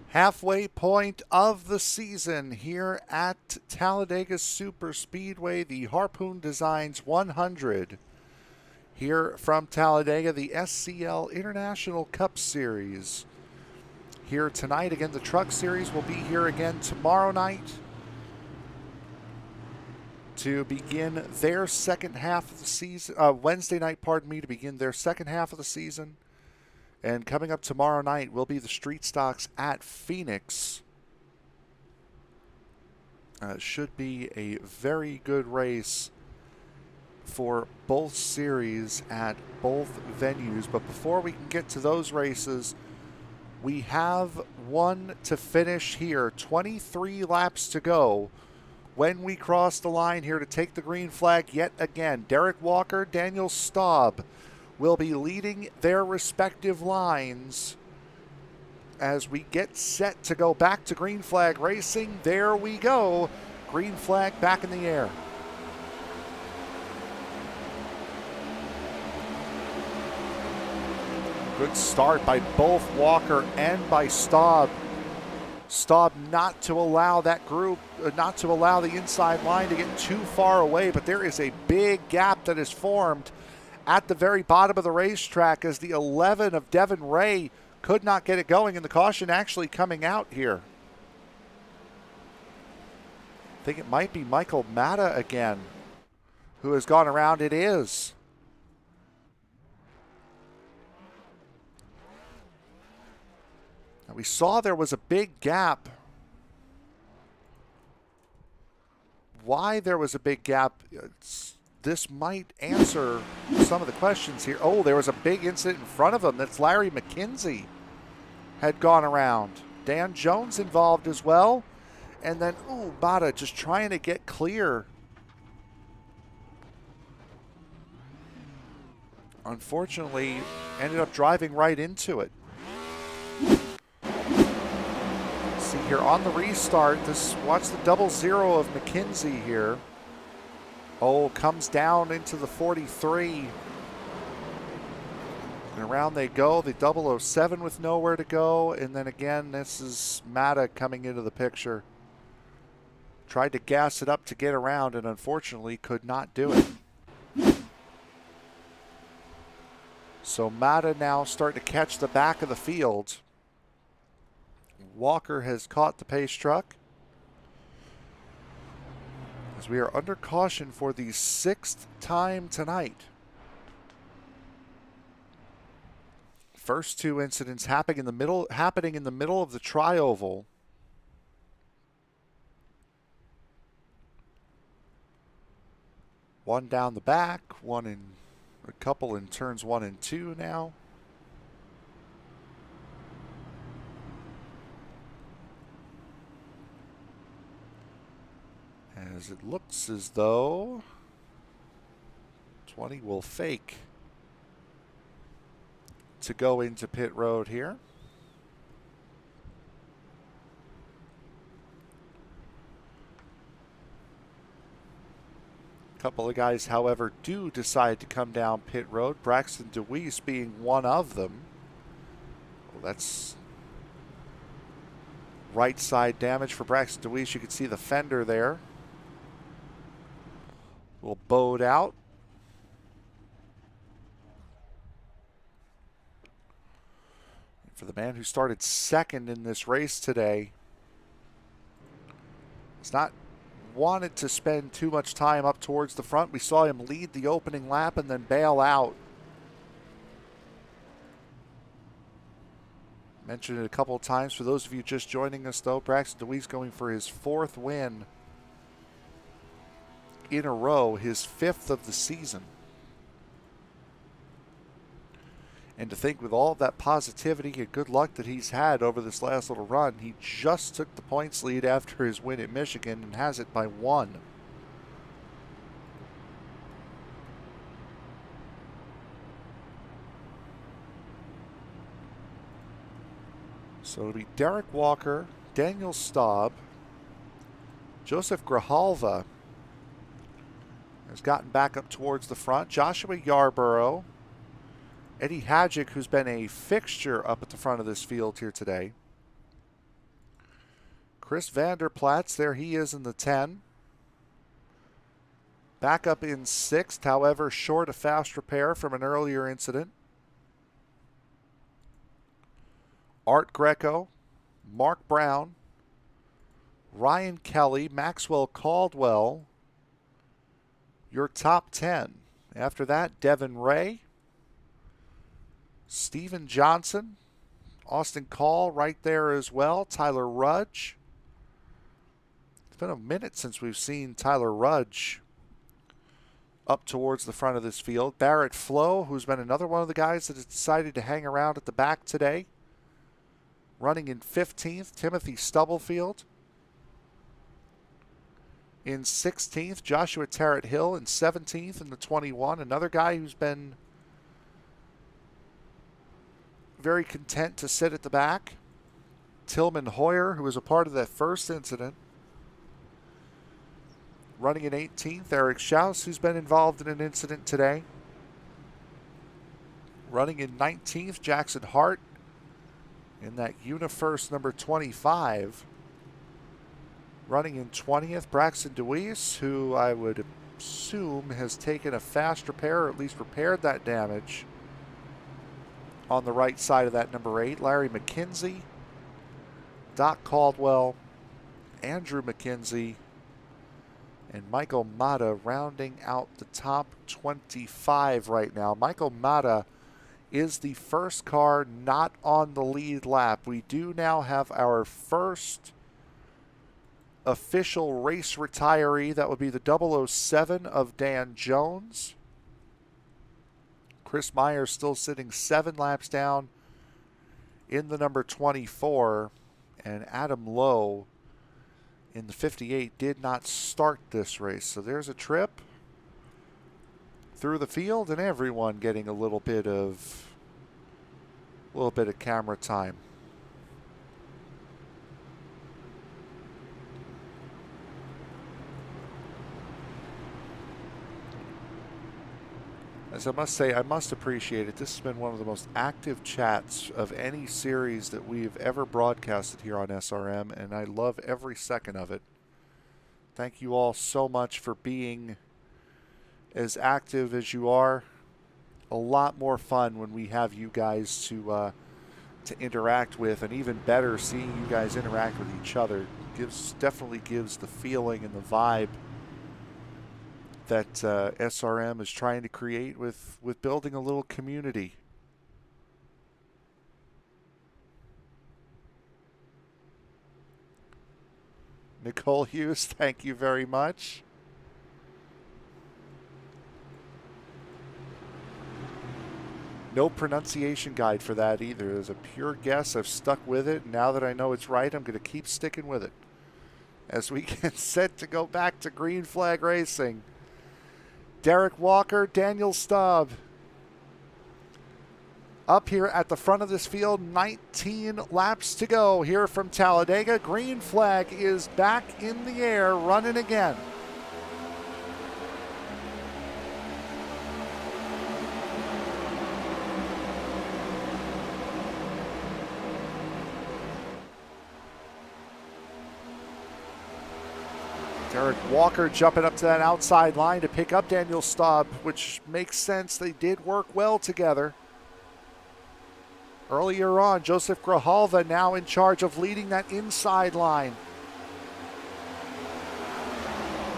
Halfway point of the season here at Talladega Superspeedway, the Harpoon Designs 100. Here from Talladega, the SCL International Cup Series. Here tonight, again, the Truck Series will be here again tomorrow night to begin their second half of the season. Wednesday night, pardon me, to begin their second half of the season. And coming up tomorrow night will be the Street Stocks at Phoenix. Should be a very good race for both series at both venues. But before we can get to those races, we have one to finish here. 23 laps to go when we cross the line here to take the green flag yet again. Derek Walker, Daniel Staub will be leading their respective lines as we get set to go back to green flag racing. There we go. Green flag back in the air. Good start by both Walker and by Staub. Staub not to allow that group, not to allow the inside line to get too far away, but there is a big gap that is formed at the very bottom of the racetrack as the 11 of Devin Ray could not get it going, and the caution actually coming out here. I think it might be Michael Matta again who has gone around. It is. Now we saw there was a big gap. Why there was a big gap, this might answer some of the questions here. Oh, there was a big incident in front of him. That's Larry McKenzie had gone around. Dan Jones involved as well. And then, Matta just trying to get clear. Unfortunately, ended up driving right into it. See here on the restart, watch the 0-0 of McKenzie here. Oh, comes down into the 43. And around they go, the 007 with nowhere to go. And then again, this is Matta coming into the picture. Tried to gas it up to get around and unfortunately could not do it. So Matta now starting to catch the back of the field. Walker has caught the pace truck. As we are under caution for the 6th time tonight. First two incidents happening in the middle of the tri-oval. One down the back, a couple in turns 1 and 2 now. As it looks as though 20 will fake to go into pit road here. Couple of guys, however, do decide to come down pit road. Braxton DeWeese being one of them. Well, that's right side damage for Braxton DeWeese. You can see the fender there. Little bowed out. For the man who started second in this race today, it's not wanted to spend too much time up towards the front. We saw him lead the opening lap and then bail out. Mentioned it a couple of times. For those of you just joining us, though, Braxton DeWeese going for his 4th win in a row, his 5th of the season. And to think with all of that positivity and good luck that he's had over this last little run, he just took the points lead after his win at Michigan and has it by 1. So it'll be Derek Walker, Daniel Staub, Joseph Grijalva has gotten back up towards the front, Joshua Yarborough, Eddie Hadjic, who's been a fixture up at the front of this field here today. Chris Vanderplatz, there he is in the 10. Back up in 6th, however, short a fast repair from an earlier incident. Art Greco, Mark Brown, Ryan Kelly, Maxwell Caldwell, your top 10. After that, Devin Ray, Steven Johnson, Austin Call right there as well, Tyler Rudge. It's been a minute since we've seen Tyler Rudge up towards the front of this field. Barrett Flo, who's been another one of the guys that has decided to hang around at the back today. Running in 15th, Timothy Stubblefield. In 16th, Joshua Tarrant Hill. In 17th in the 21, another guy who's been very content to sit at the back. Tillman Hoyer, who was a part of that first incident. Running in 18th, Eric Schaus, who's been involved in an incident today. Running in 19th, Jackson Hart. In that UniFirst number 25, running in 20th, Braxton DeWeese, who I would assume has taken a fast repair, or at least repaired that damage on the right side of that number 8. Larry McKenzie, Doc Caldwell, Andrew McKenzie, and Michael Mata rounding out the top 25 right now. Michael Mata is the first car not on the lead lap. We do now have our first official race retiree. That would be the 007 of Dan Jones. Chris Myers still sitting 7 laps down in the number 24. And Adam Lowe in the 58 did not start this race. So there's a trip through the field, and everyone getting a little bit of camera time. As I must say, I must appreciate it. This has been one of the most active chats of any series that we've ever broadcasted here on SRM, and I love every second of it. Thank you all so much for being as active as you are. A lot more fun when we have you guys to interact with, and even better seeing you guys interact with each other. Definitely gives the feeling and the vibe that SRM is trying to create with building a little community. Nicole Hughes, thank you very much. No pronunciation guide for that either. It was a pure guess. I've stuck with it. Now that I know it's right, I'm going to keep sticking with it as we get set to go back to green flag racing. Derek Walker, Daniel Staub up here at the front of this field. 19 laps to go here from Talladega. Green flag is back in the air, running again. Eric Walker jumping up to that outside line to pick up Daniel Staub, which makes sense. They did work well together. Earlier on, Joseph Grijalva now in charge of leading that inside line.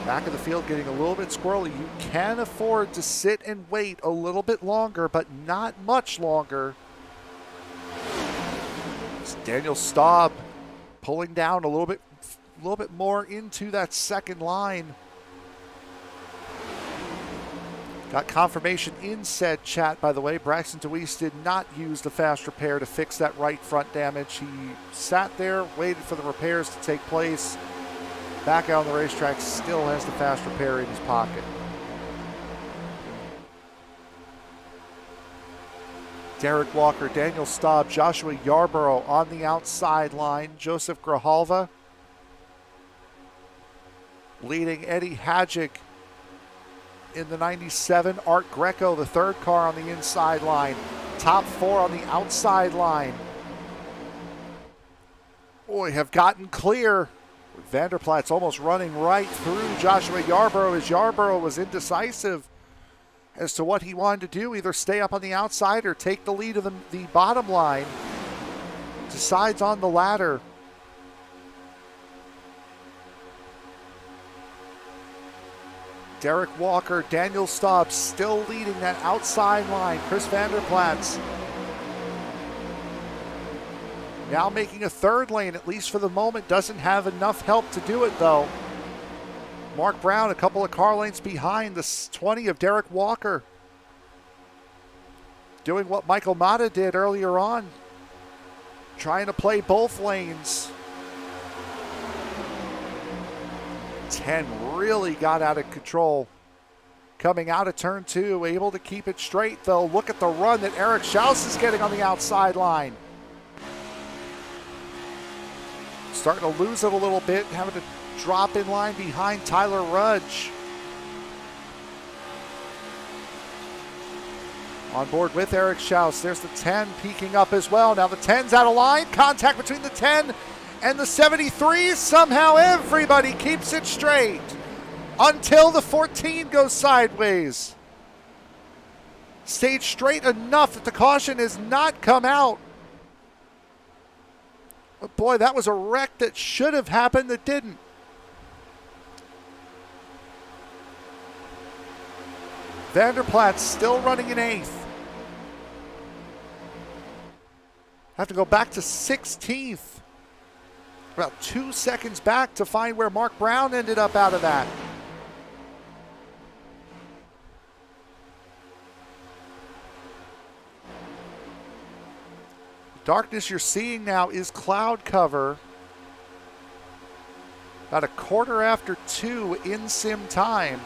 Back of the field getting a little bit squirrely. You can afford to sit and wait a little bit longer, but not much longer. It's Daniel Staub pulling down a little bit more into that second line. Got confirmation in said chat, by the way. Braxton DeWeese did not use the fast repair to fix that right front damage. He sat there, waited for the repairs to take place. Back out on the racetrack, still has the fast repair in his pocket. Derek Walker, Daniel Staub, Joshua Yarborough on the outside line. Joseph Grijalva leading Eddie Hadjic in the 97. Art Greco, the third car on the inside line. Top 4 on the outside line. Boy, have gotten clear. Vanderplat's almost running right through Joshua Yarborough, as Yarborough was indecisive as to what he wanted to do, either stay up on the outside or take the lead of the bottom line. Decides on the latter. Derek Walker, Daniel Staub still leading that outside line. Chris Vanderplat's now making a third lane, at least for the moment. Doesn't have enough help to do it, though. Mark Brown a couple of car lengths behind the 20 of Derek Walker. Doing what Michael Mata did earlier on. Trying to play both lanes. 10 really got out of control. Coming out of turn 2, able to keep it straight, though. Look at the run that Eric Schaus is getting on the outside line. Starting to lose it a little bit, having to drop in line behind Tyler Rudge. On board with Eric Schaus. There's the 10 peeking up as well. Now the 10's out of line. Contact between the 10 and the 73. Somehow everybody keeps it straight until the 14 goes sideways. Stayed straight enough that the caution has not come out. But boy, that was a wreck that should have happened that didn't. Vanderplaat's still running in 8th. Have to go back to 16th. About 2 seconds back to find where Mark Brown ended up out of that. Darkness you're seeing now is cloud cover. About 2:15 in sim time.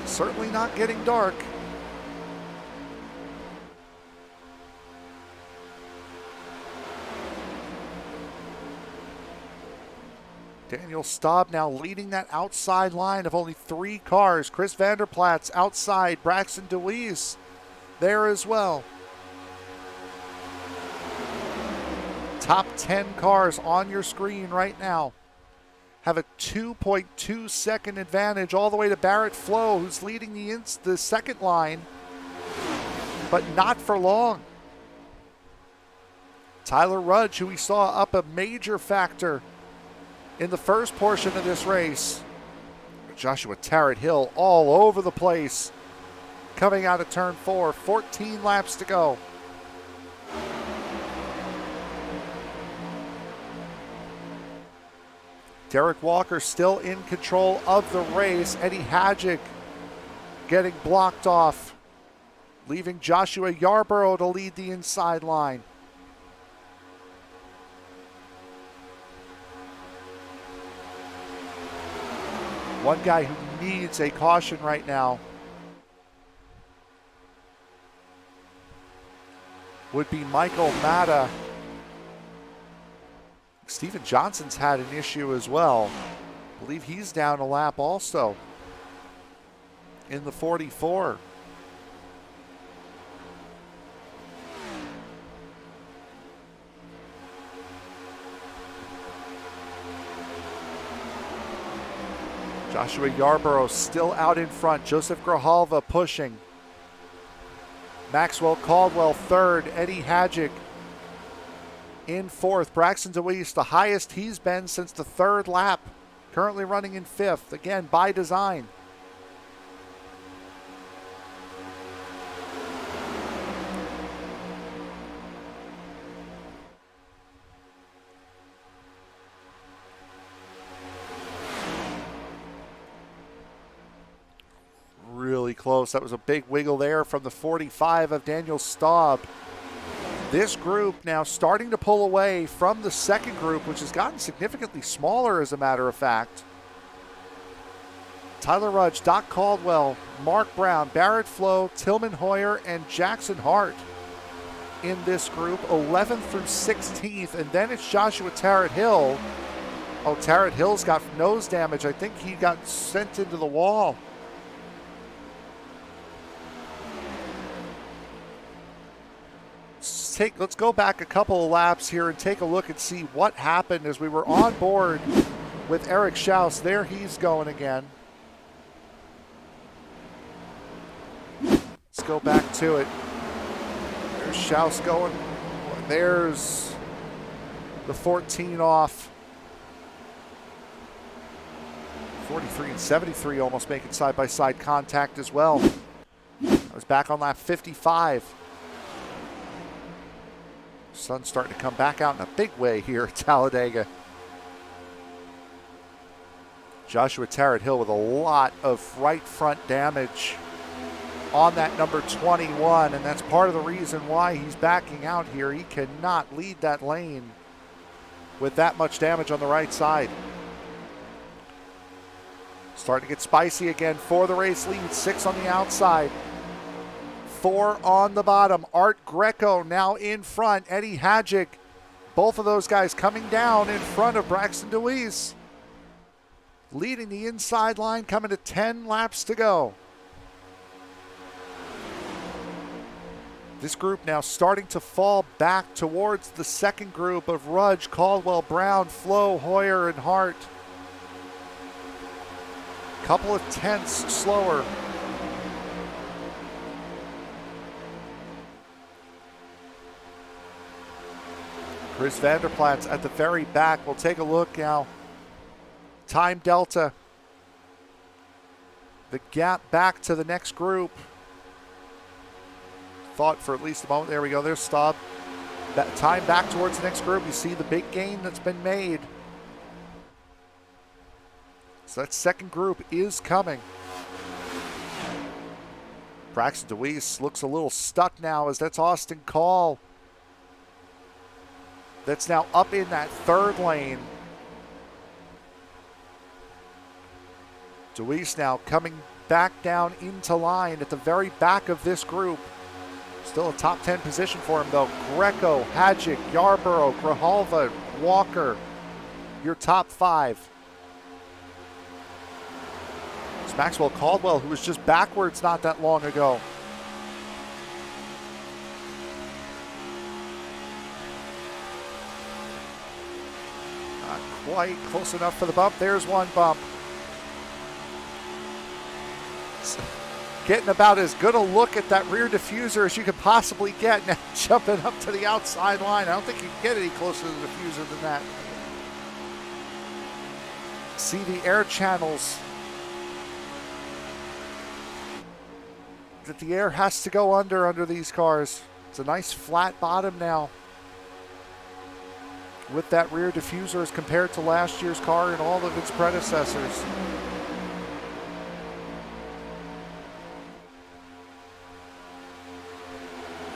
Certainly not getting dark. Daniel Staub now leading that outside line of only 3 cars. Chris Vanderplaat's outside. Braxton DeWeese there as well. Top 10 cars on your screen right now have a 2.2 second advantage all the way to Barrett Flo, who's leading the second line, but not for long. Tyler Rudge, who we saw up a major factor in the first portion of this race. Joshua Tarrant Hill all over the place coming out of turn 4. 14 laps to go. Derek Walker still in control of the race. Eddie Hadjic getting blocked off, leaving Joshua Yarborough to lead the inside line. One guy who needs a caution right now would be Michael Matta. Stephen Johnson's had an issue as well. I believe he's down a lap also in the 44. Joshua Yarborough still out in front. Joseph Grijalva pushing. Maxwell Caldwell third. Eddie Hadjic in 4th. Braxton DeWeese, the highest he's been since the 3rd lap. Currently running in 5th. Again, by design. Really close. That was a big wiggle there from the 45 of Daniel Staub. This group now starting to pull away from the second group, which has gotten significantly smaller as a matter of fact. Tyler Rudge, Doc Caldwell, Mark Brown, Barrett Flo, Tillman Hoyer, and Jackson Hart in this group, 11th through 16th. And then it's Joshua Tarrant Hill. Oh, Tarrant Hill's got nose damage. I think he got sent into the wall. Let's go back a couple of laps here and take a look and see what happened as we were on board with Eric Schaus. There he's going again. Let's go back to it. There's Schaus going. There's the 14 off. 43 and 73 almost making side-by-side contact as well. I was back on lap 55. Sun's starting to come back out in a big way here at Talladega. Joshua Tarrant Hill with a lot of right front damage on that number 21, and that's part of the reason why he's backing out here. He cannot lead that lane with that much damage on the right side. Starting to get spicy again for the race lead. 6 on the outside. 4 on the bottom. Art Greco now in front. Eddie Hadjic. Both of those guys coming down in front of Braxton DeWeese. Leading the inside line, coming to 10 laps to go. This group now starting to fall back towards the second group of Rudge, Caldwell, Brown, Flo, Hoyer, and Hart. Couple of tenths slower. Chris Vanderplat's at the very back. We'll take a look now. Time delta. The gap back to the next group. Thought for at least a moment. There we go. There's Staub. That time back towards the next group. You see the big gain that's been made. So that second group is coming. Braxton DeWeese looks a little stuck now as that's Austin Call. That's now up in that third lane. DeWeese now coming back down into line at the very back of this group. Still a top 10 position for him though. Greco, Hadjic, Yarborough, Grijalva, Walker, your top 5. It's Maxwell Caldwell, who was just backwards not that long ago. Not quite close enough for the bump. There's one bump. Getting about as good a look at that rear diffuser as you could possibly get. Now jumping up to the outside line. I don't think you can get any closer to the diffuser than that. See the air channels. That the air has to go under these cars. It's a nice flat bottom now. With that rear diffuser as compared to last year's car and all of its predecessors.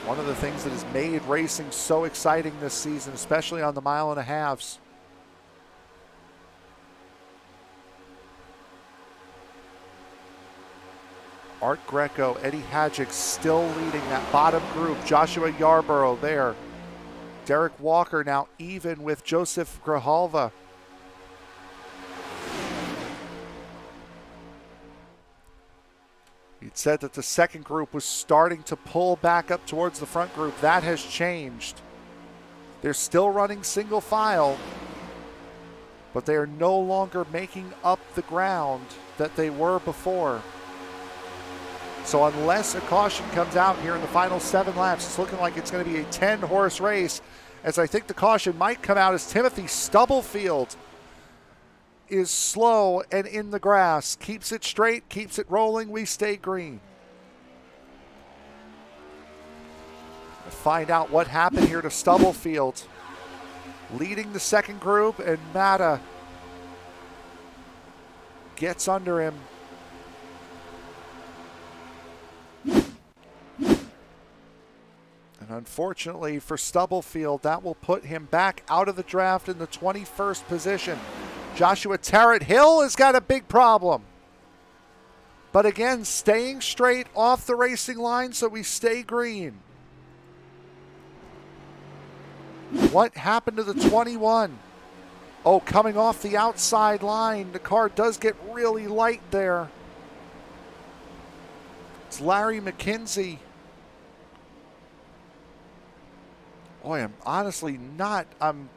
One of the things that has made racing so exciting this season, especially on the 1.5 miles. Art Greco, Eddie Hadjic still leading that bottom group. Joshua Yarborough there. Derek Walker now even with Joseph Grijalva. He'd said that the second group was starting to pull back up towards the front group. That has changed. They're still running single file, but they are no longer making up the ground that they were before. So unless a caution comes out here in the final 7 laps, it's looking like it's going to be a 10-horse race, as I think the caution might come out as Timothy Stubblefield is slow and in the grass. Keeps it straight, keeps it rolling, we stay green. Find out what happened here to Stubblefield. Leading the second group, and Mata gets under him. And unfortunately for Stubblefield, that will put him back out of the draft in the 21st position. Joshua Tarrant Hill has got a big problem. But again, staying straight off the racing line so we stay green. What happened to the 21? Oh, coming off the outside line. The car does get really light there. It's Larry McKenzie. Boy, I'm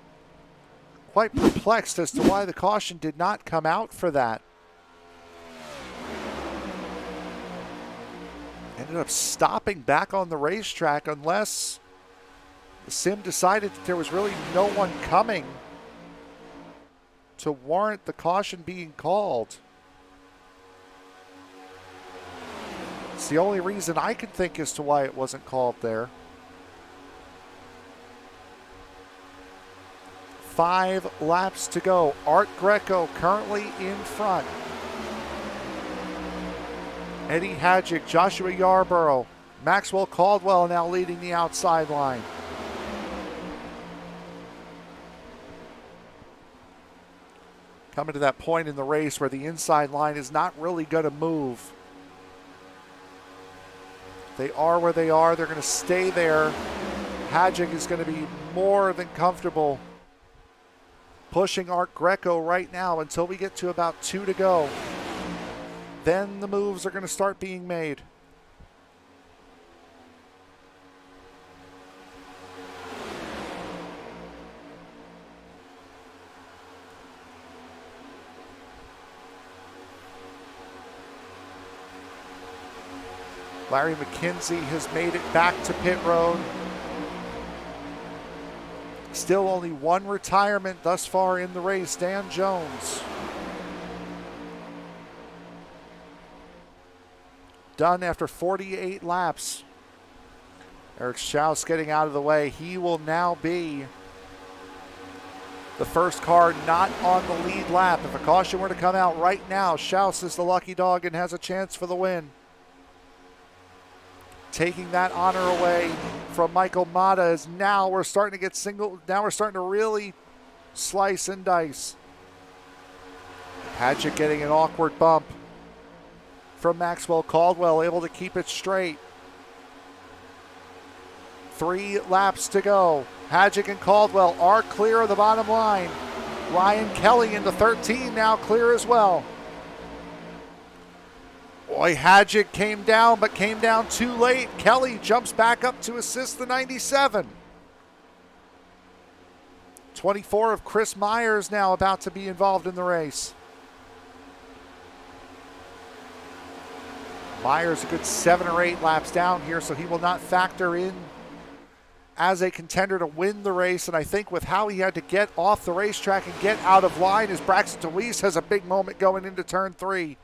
quite perplexed as to why the caution did not come out for that. Ended up stopping back on the racetrack unless the sim decided that there was really no one coming to warrant the caution being called. It's the only reason I can think as to why it wasn't called there. 5 laps to go. Art Greco currently in front. Eddie Hadjic, Joshua Yarborough, Maxwell Caldwell now leading the outside line. Coming to that point in the race where the inside line is not really going to move. They are where they are. They're going to stay there. Hadjic is going to be more than comfortable pushing Art Greco right now until we get to about 2 to go. Then the moves are going to start being made. Larry McKenzie has made it back to pit road. Still only one retirement thus far in the race, Dan Jones. Done after 48 laps. Eric Schaus getting out of the way. He will now be the first car not on the lead lap. If a caution were to come out right now, Schaus is the lucky dog and has a chance for the win. Taking that honor away from Michael Mata as now we're starting to get now we're starting to really slice and dice. Hadjick getting an awkward bump from Maxwell Caldwell, able to keep it straight. 3 laps to go. Hadjick and Caldwell are clear of the bottom line. Ryan Kelly into 13 now clear as well. Boy, Hadjick came down, but came down too late. Kelly jumps back up to assist the 97. 24 of Chris Myers now about to be involved in the race. Myers a good 7 or 8 laps down here, so he will not factor in as a contender to win the race. And I think with how he had to get off the racetrack and get out of line, as Braxton DeWeese has a big moment going into turn 3.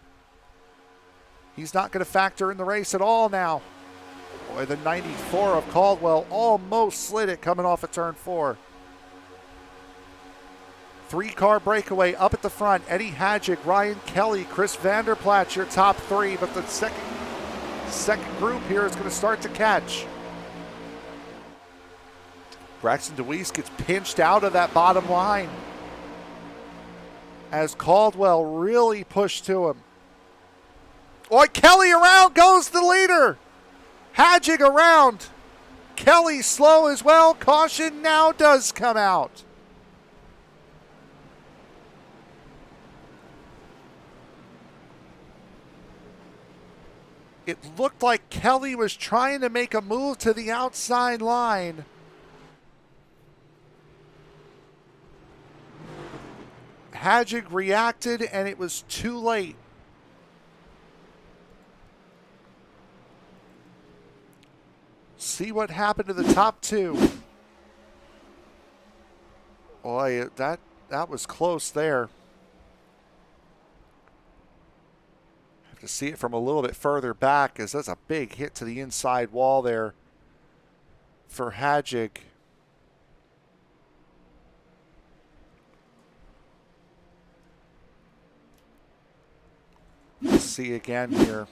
He's not going to factor in the race at all now. Boy, the 94 of Caldwell almost slid it coming off of turn 4. 3-car breakaway up at the front. Eddie Hadjick, Ryan Kelly, Chris Vanderplaats, your top 3. But the second group here is going to start to catch. Braxton DeWeese gets pinched out of that bottom line as Caldwell really pushed to him. Oh, Kelly around goes the leader. Hadjick around. Kelly slow as well. Caution now does come out. It looked like Kelly was trying to make a move to the outside line. Hadjick reacted and it was too late. See what happened to the top 2. Boy, that was close there. Have to see it from a little bit further back, as that's a big hit to the inside wall there for Hadjick. Let's see again here.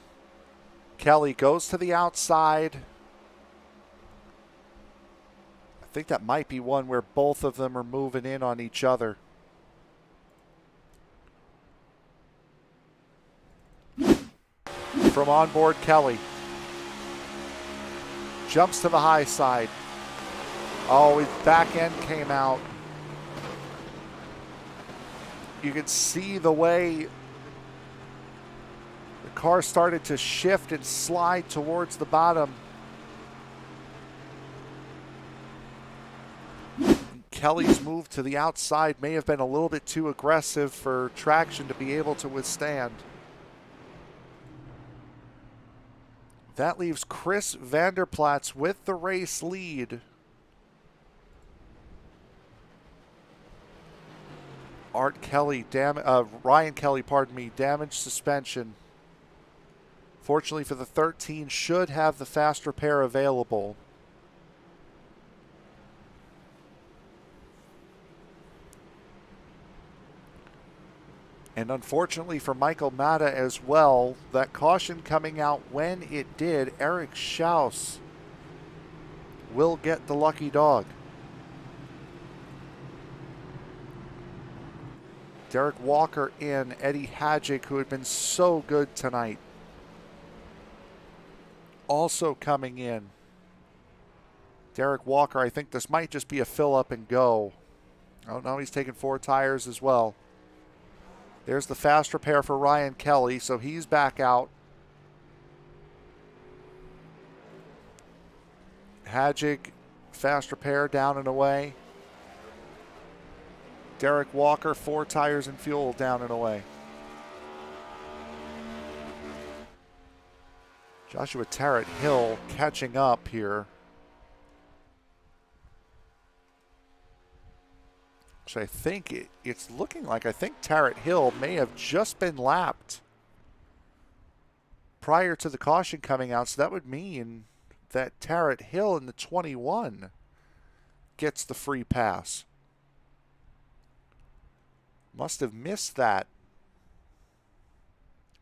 Kelly goes to the outside. I think that might be one where both of them are moving in on each other. From onboard, Kelly jumps to the high side. Oh, his back end came out. You could see the way the car started to shift and slide towards the bottom. Kelly's move to the outside may have been a little bit too aggressive for traction to be able to withstand. That leaves Chris Vanderplaats with the race lead. Ryan Kelly, damaged suspension. Fortunately for the 13, should have the fast repair available. And unfortunately for Michael Mata as well, that caution coming out when it did, Eric Schaus will get the lucky dog. Derek Walker in, Eddie Hadjick, who had been so good tonight, also coming in. Derek Walker, I think this might just be a fill up and go. Oh no, he's taking 4 tires as well. There's the fast repair for Ryan Kelly, so he's back out. Hadjick, fast repair down and away. Derek Walker, 4 tires and fuel down and away. Joshua Tarrant Hill catching up here. So I think it's looking like Tarrant Hill may have just been lapped prior to the caution coming out. So that would mean that Tarrant Hill in the 21 gets the free pass. Must have missed that.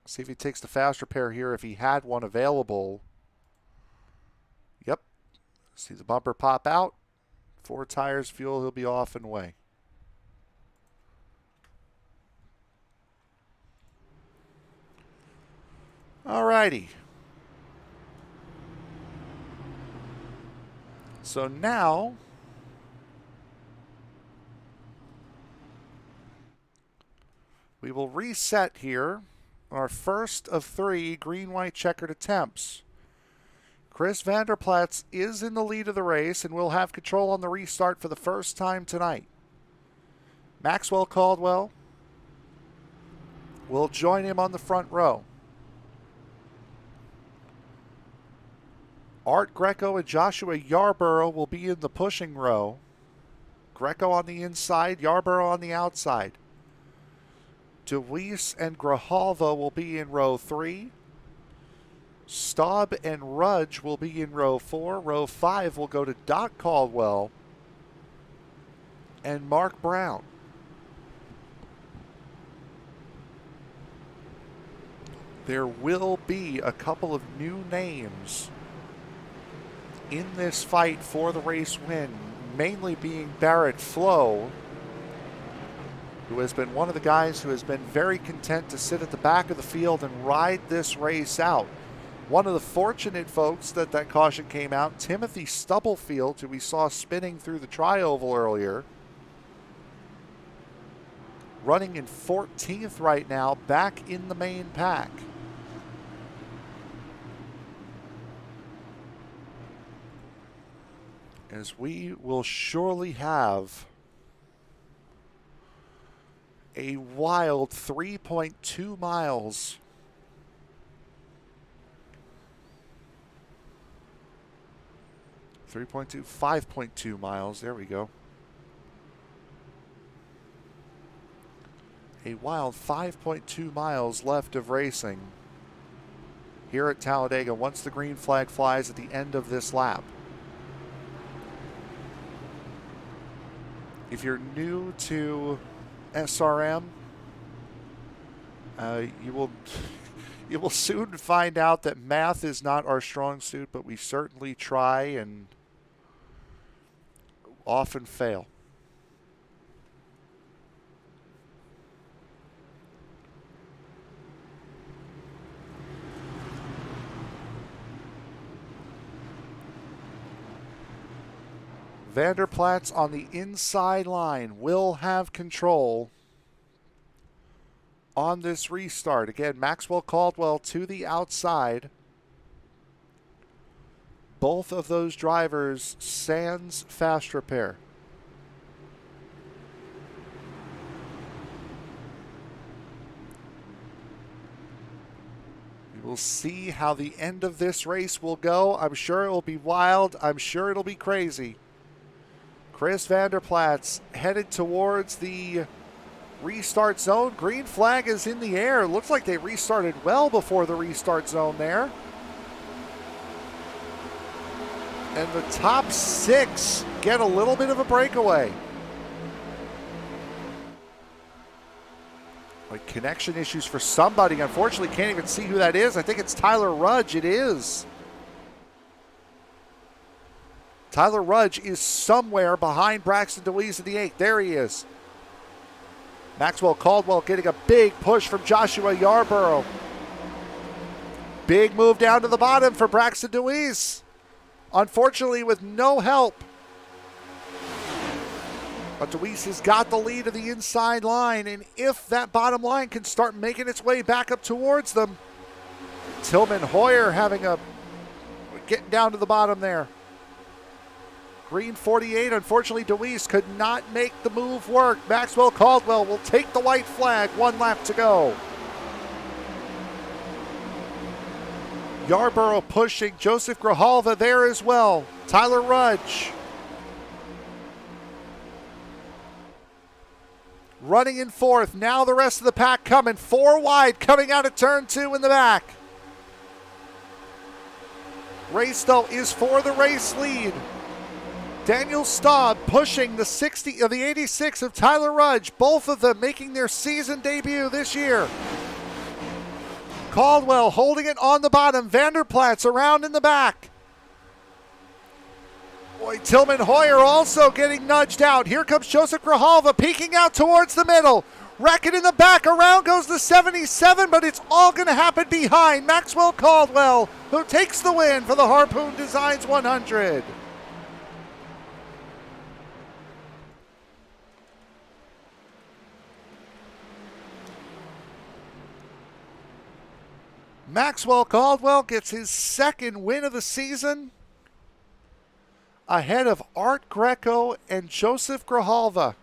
See if he takes the fast repair here if he had one available. Yep. See the bumper pop out. 4 tires, fuel, he'll be off and away. Alrighty. So now we will reset here our first of 3 green-white checkered attempts. Chris Vanderplatz is in the lead of the race and will have control on the restart for the first time tonight. Maxwell Caldwell will join him on the front row. Art Greco and Joshua Yarborough will be in the pushing row. Greco on the inside, Yarborough on the outside. DeWeese and Grijalva will be in row 3. Staub and Rudge will be in row 4. Row 5 will go to Doc Caldwell and Mark Brown. There will be a couple of new names in this fight for the race win, mainly being Barrett Flo, who has been one of the guys who has been very content to sit at the back of the field and ride this race out. One of the fortunate folks that caution came out, Timothy Stubblefield, who we saw spinning through the tri-oval earlier, running in 14th right now, back in the main pack. As we will surely have a wild 3.2 miles. .2, 5.2 miles. There we go. A wild 5.2 miles left of racing here at Talladega once the green flag flies at the end of this lap. If you're new to SRM, you will soon find out that math is not our strong suit, but we certainly try and often fail. Vanderplatz on the inside line will have control on this restart. Again, Maxwell Caldwell to the outside. Both of those drivers sans fast repair. We will see how the end of this race will go. I'm sure it will be wild. I'm sure it'll be crazy. Chris Vanderplatz headed towards the restart zone. Green flag is in the air. Looks like they restarted well before the restart zone there. And the top 6 get a little bit of a breakaway. Like connection issues for somebody. Unfortunately, can't even see who that is. I think it's Tyler Rudge. It is. Tyler Rudge is somewhere behind Braxton DeWeese in the 8th. There he is. Maxwell Caldwell getting a big push from Joshua Yarborough. Big move down to the bottom for Braxton DeWeese. Unfortunately, with no help. But DeWeese has got the lead of the inside line, and if that bottom line can start making its way back up towards them, Tillman Hoyer getting down to the bottom there. Green 48, unfortunately DeWeese could not make the move work. Maxwell Caldwell will take the white flag, 1 lap to go. Yarborough pushing. Joseph Grijalva there as well. Tyler Rudge running in fourth. Now the rest of the pack coming. 4 wide coming out of turn 2 in the back. Race, though, is for the race lead. Daniel Staub pushing the 60 of the 86 of Tyler Rudge. Both of them making their season debut this year. Caldwell holding it on the bottom. Vanderplat's around in the back. Boy, Tillman Hoyer also getting nudged out. Here comes Joseph Grijalva peeking out towards the middle. Wreck-It in the back. Around goes the 77, but it's all going to happen behind Maxwell Caldwell, who takes the win for the Harpoon Designs 100. Maxwell Caldwell gets his second win of the season ahead of Art Greco and Joseph Grijalva.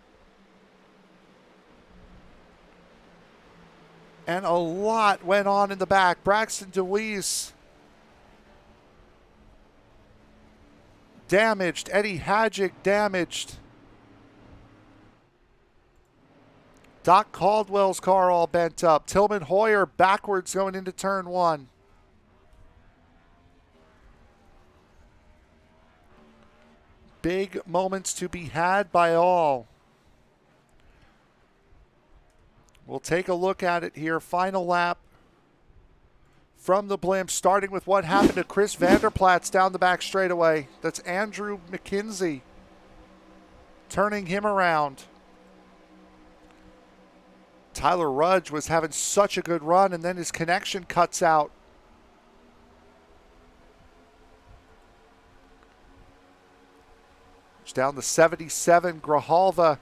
And a lot went on in the back. Braxton DeWeese damaged. Eddie Hadjic damaged. Doc Caldwell's car all bent up. Tillman Hoyer backwards going into turn 1. Big moments to be had by all. We'll take a look at it here. Final lap from the blimp, starting with what happened to Chris Vanderplatz down the back straightaway. That's Andrew McKenzie turning him around. Tyler Rudge was having such a good run, and then his connection cuts out. It's down to 77. Grijalva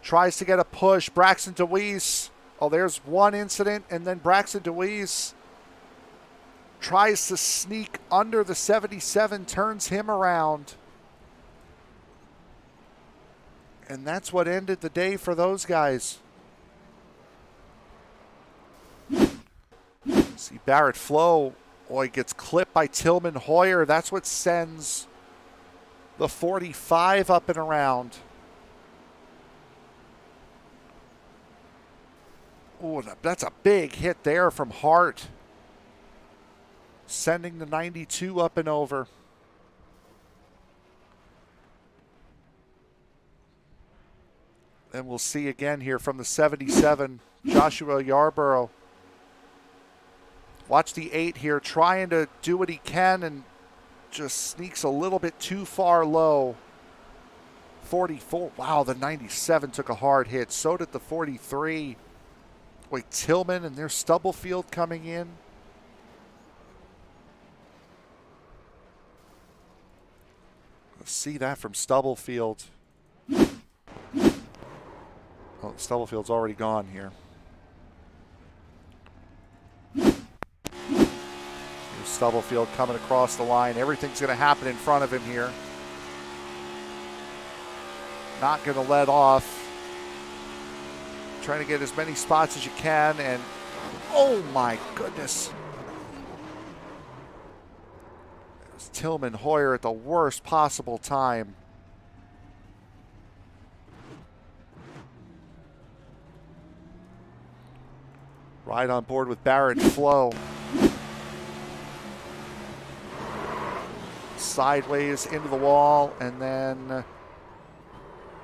tries to get a push. Braxton DeWeese. Oh, there's one incident, and then Braxton DeWeese tries to sneak under the 77, turns him around. And that's what ended the day for those guys. See Barrett Flo, boy, gets clipped by Tillman Hoyer. That's what sends the 45 up and around. Oh, that's a big hit there from Hart, sending the 92 up and over. And we'll see again here from the 77, Joshua Yarborough. Watch the 8 here, trying to do what he can and just sneaks a little bit too far low. 44, wow, the 97 took a hard hit. So did the 43. Wait, Tillman and their Stubblefield coming in. Let's see that from Stubblefield. Oh, Stubblefield's already gone here. Stubblefield coming across the line. Everything's going to happen in front of him here. Not going to let off. Trying to get as many spots as you can, and oh my goodness. It was Tillman Hoyer at the worst possible time. Right on board with Barrett Flo. Sideways into the wall, and then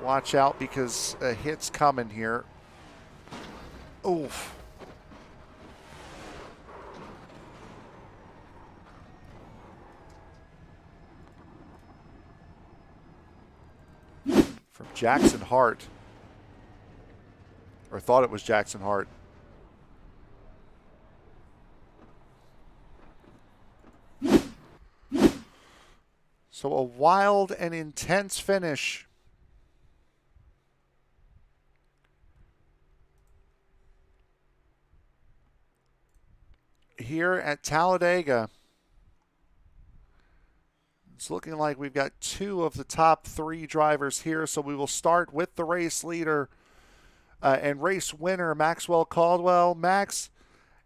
watch out because a hit's coming here. Oof. From Jackson Hart. Or thought it was Jackson Hart. So a wild and intense finish. Here at Talladega. It's looking like we've got 2 of the top 3 drivers here, so we will start with the race leader and race winner, Maxwell Caldwell. Max,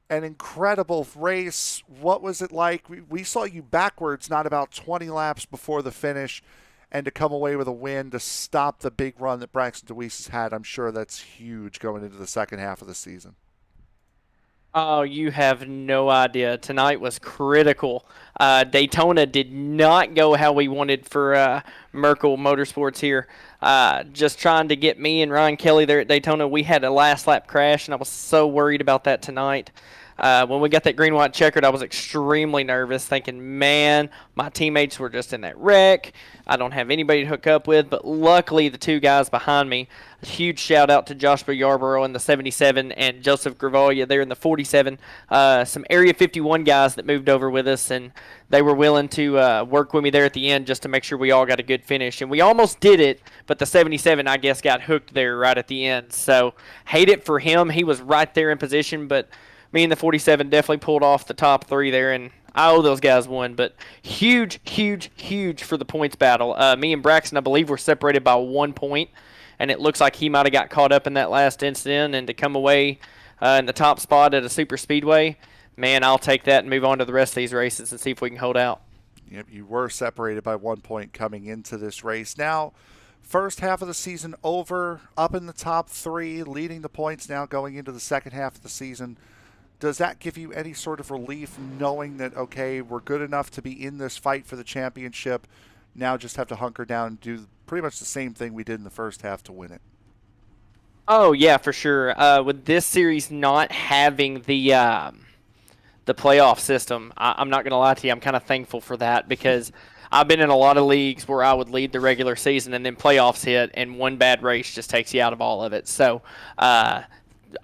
an incredible race. What was it like? We saw you backwards not about 20 laps before the finish, and to come away with a win to stop the big run that Braxton DeWeese has had. I'm sure that's huge going into the second half of the season. Oh, you have no idea. Tonight was critical. Daytona did not go how we wanted for Merkel Motorsports here. Just trying to get me and Ryan Kelly there at Daytona. We had a last lap crash, and I was so worried about that tonight. When we got that green-white checkered, I was extremely nervous, thinking, man, my teammates were just in that wreck. I don't have anybody to hook up with. But luckily, the two guys behind me, a huge shout-out to Joshua Yarborough in the 77 and Joseph Gravolia there in the 47. Some Area 51 guys that moved over with us, and they were willing to work with me there at the end just to make sure we all got a good finish. And we almost did it, but the 77, I guess, got hooked there right at the end. So hate it for him. He was right there in position, but me and the 47 definitely pulled off the top three there, and I owe those guys one. But huge, huge, huge for the points battle. Me and Braxton, I believe, were separated by 1 point, and it looks like he might have got caught up in that last incident, and to come away in the top spot at a super speedway, man, I'll take that and move on to the rest of these races and see if we can hold out. Yep, you were separated by 1 point coming into this race. Now, first half of the season over, up in the top three, leading the points now going into the second half of the season. Does that give you any sort of relief knowing that, okay, we're good enough to be in this fight for the championship, now just have to hunker down and do pretty much the same thing we did in the first half to win it? Oh, yeah, for sure. With this series not having the playoff system, I'm not going to lie to you, I'm kind of thankful for that, because I've been in a lot of leagues where I would lead the regular season and then playoffs hit, and one bad race just takes you out of all of it. So,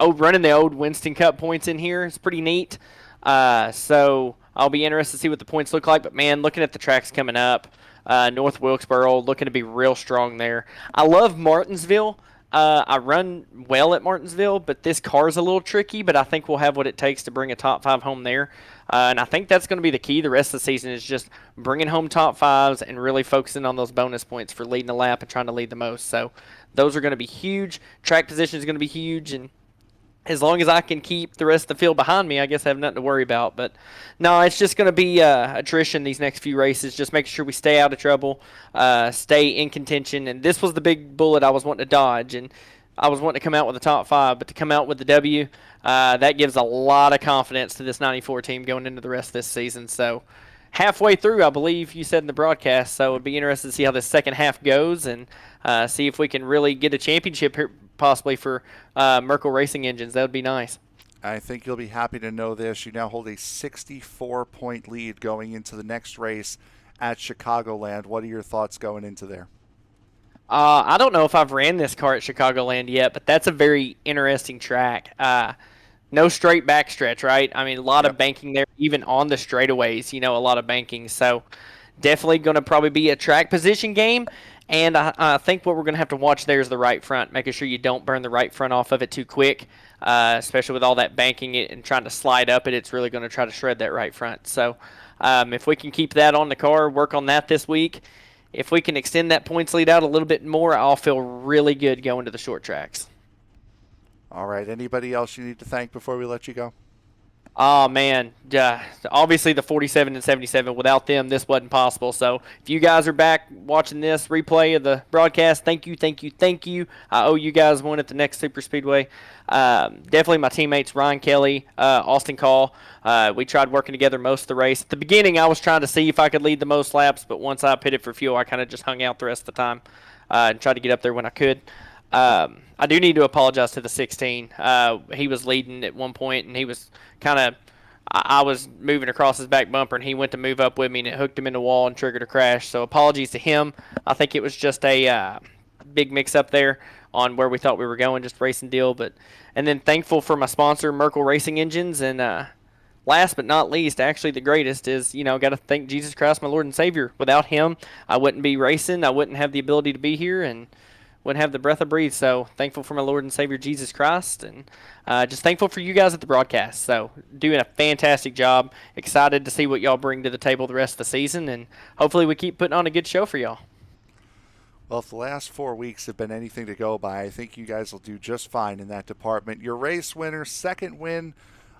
running the old Winston Cup points in here is pretty neat. So I'll be interested to see what the points look like. But, man, looking at the tracks coming up, North Wilkesboro looking to be real strong there. I love Martinsville. I run well at Martinsville, but this car's a little tricky, but I think we'll have what it takes to bring a top five home there. And I think that's going to be the key the rest of the season, is just bringing home top fives and really focusing on those bonus points for leading the lap and trying to lead the most. So those are going to be huge. Track position is going to be huge, and as long as I can keep the rest of the field behind me, I guess I have nothing to worry about. But no, it's just going to be attrition these next few races, just making sure we stay out of trouble, stay in contention. And this was the big bullet I was wanting to dodge. And I was wanting to come out with the top five, but to come out with the W, that gives a lot of confidence to this 94 team going into the rest of this season. So halfway through, I believe you said in the broadcast, so it'd be interesting to see how this second half goes and see if we can really get a championship here, possibly for Merkel Racing Engines. That would be nice. I think you'll be happy to know this. You now hold a 64-point lead going into the next race at Chicagoland. What are your thoughts going into there? I don't know if I've ran this car at Chicagoland yet, but that's a very interesting track. No straight backstretch, right? I mean, a lot of banking there, even on the straightaways, a lot of banking. So definitely going to probably be a track position game. And I think what we're going to have to watch there is the right front, making sure you don't burn the right front off of it too quick, especially with all that banking it and trying to slide up it. It's really going to try to shred that right front. So if we can keep that on the car, work on that this week, if we can extend that points lead out a little bit more, I'll feel really good going to the short tracks. All right. Anybody else you need to thank before we let you go? Oh, man. Obviously, the 47 and 77, without them, this wasn't possible. So if you guys are back watching this replay of the broadcast, thank you, thank you, thank you. I owe you guys one at the next Super Speedway. Definitely my teammates, Ryan Kelly, Austin Call. We tried working together most of the race. At the beginning, I was trying to see if I could lead the most laps, but once I pitted for fuel, I kind of just hung out the rest of the time and tried to get up there when I could. I do need to apologize to the 16. He was leading at one point, and he was kind of – I was moving across his back bumper, and he went to move up with me, and it hooked him in the wall and triggered a crash. So apologies to him. I think it was just a big mix-up there on where we thought we were going, just racing deal. And then thankful for my sponsor, Merkel Racing Engines. And last but not least, actually the greatest is, got to thank Jesus Christ, my Lord and Savior. Without him, I wouldn't be racing. I wouldn't have the ability to be here, and wouldn't have the breath of breathe. So thankful for my Lord and Savior Jesus Christ, and just thankful for you guys at the broadcast. So doing a fantastic job. Excited to see what y'all bring to the table the rest of the season, and hopefully we keep putting on a good show for y'all. Well, if the last 4 weeks have been anything to go by, I think you guys will do just fine in that department. Your race winner, second win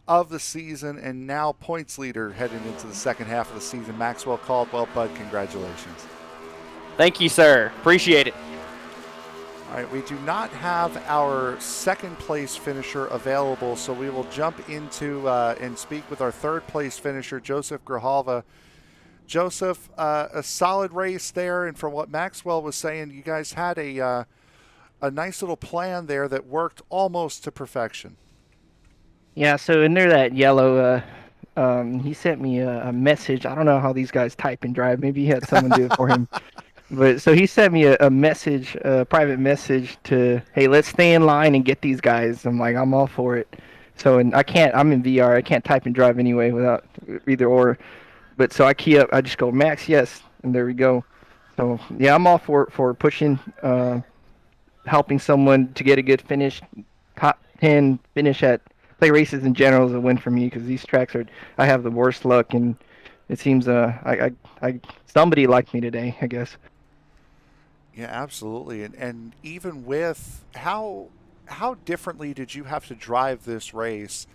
of the season and now points leader heading into the second half of the season. Maxwell Caldwell, bud, congratulations. Thank you, sir. Appreciate it. All right, we do not have our second place finisher available, so we will jump into and speak with our third place finisher, Joseph Grijalva. Joseph, a solid race there, and from what Maxwell was saying, you guys had a nice little plan there that worked almost to perfection. Yeah, so in there, that yellow, he sent me a message. I don't know how these guys type and drive. Maybe he had someone do it for him. But so he sent me a message, a private message to, hey, let's stay in line and get these guys. I'm like, I'm all for it. So, and I'm in VR. I can't type and drive anyway without either or. But so I key up, I just go, Max, yes. And there we go. So, yeah, I'm all for pushing, helping someone to get a good finish. Top 10 finish at play races in general is a win for me because these tracks I have the worst luck. And it seems somebody liked me today, I guess. Yeah, absolutely. And even with how differently did you have to drive this race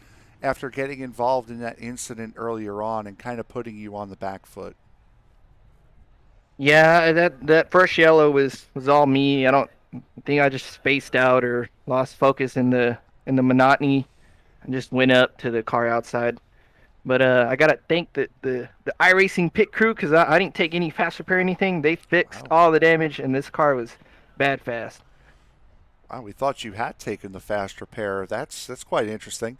after getting involved in that incident earlier on and kind of putting you on the back foot? Yeah, that first yellow was all me. I don't think I just spaced out or lost focus in the monotony. I just went up to the car outside. But I gotta thank the iRacing pit crew because I didn't take any fast repair or anything. They fixed all the damage, and this car was bad fast. Wow, we thought you had taken the fast repair. That's quite interesting.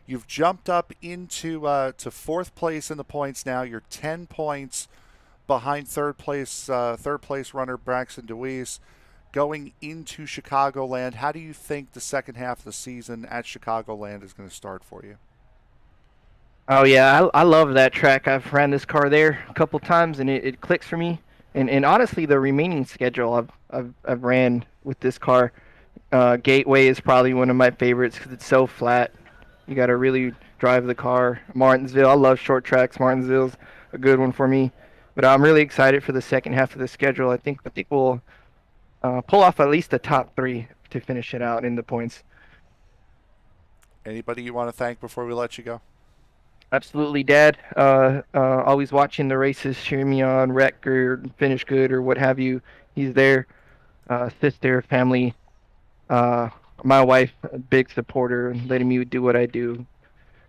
You've jumped up into to fourth place in the points now. You're 10 points behind third place runner Braxton DeWeese going into Chicagoland. How do you think the second half of the season at Chicagoland is going to start for you? Oh yeah, I love that track. I've ran this car there a couple times, and it clicks for me. And honestly, the remaining schedule I've ran with this car, Gateway is probably one of my favorites because it's so flat. You got to really drive the car. Martinsville, I love short tracks. Martinsville's a good one for me. But I'm really excited for the second half of the schedule. I think we'll pull off at least the top 3 to finish it out in the points. Anybody you want to thank before we let you go? Absolutely, Dad. Always watching the races, cheering me on, wreck or finish good or what have you. He's there. Sister, family, my wife, a big supporter, letting me do what I do.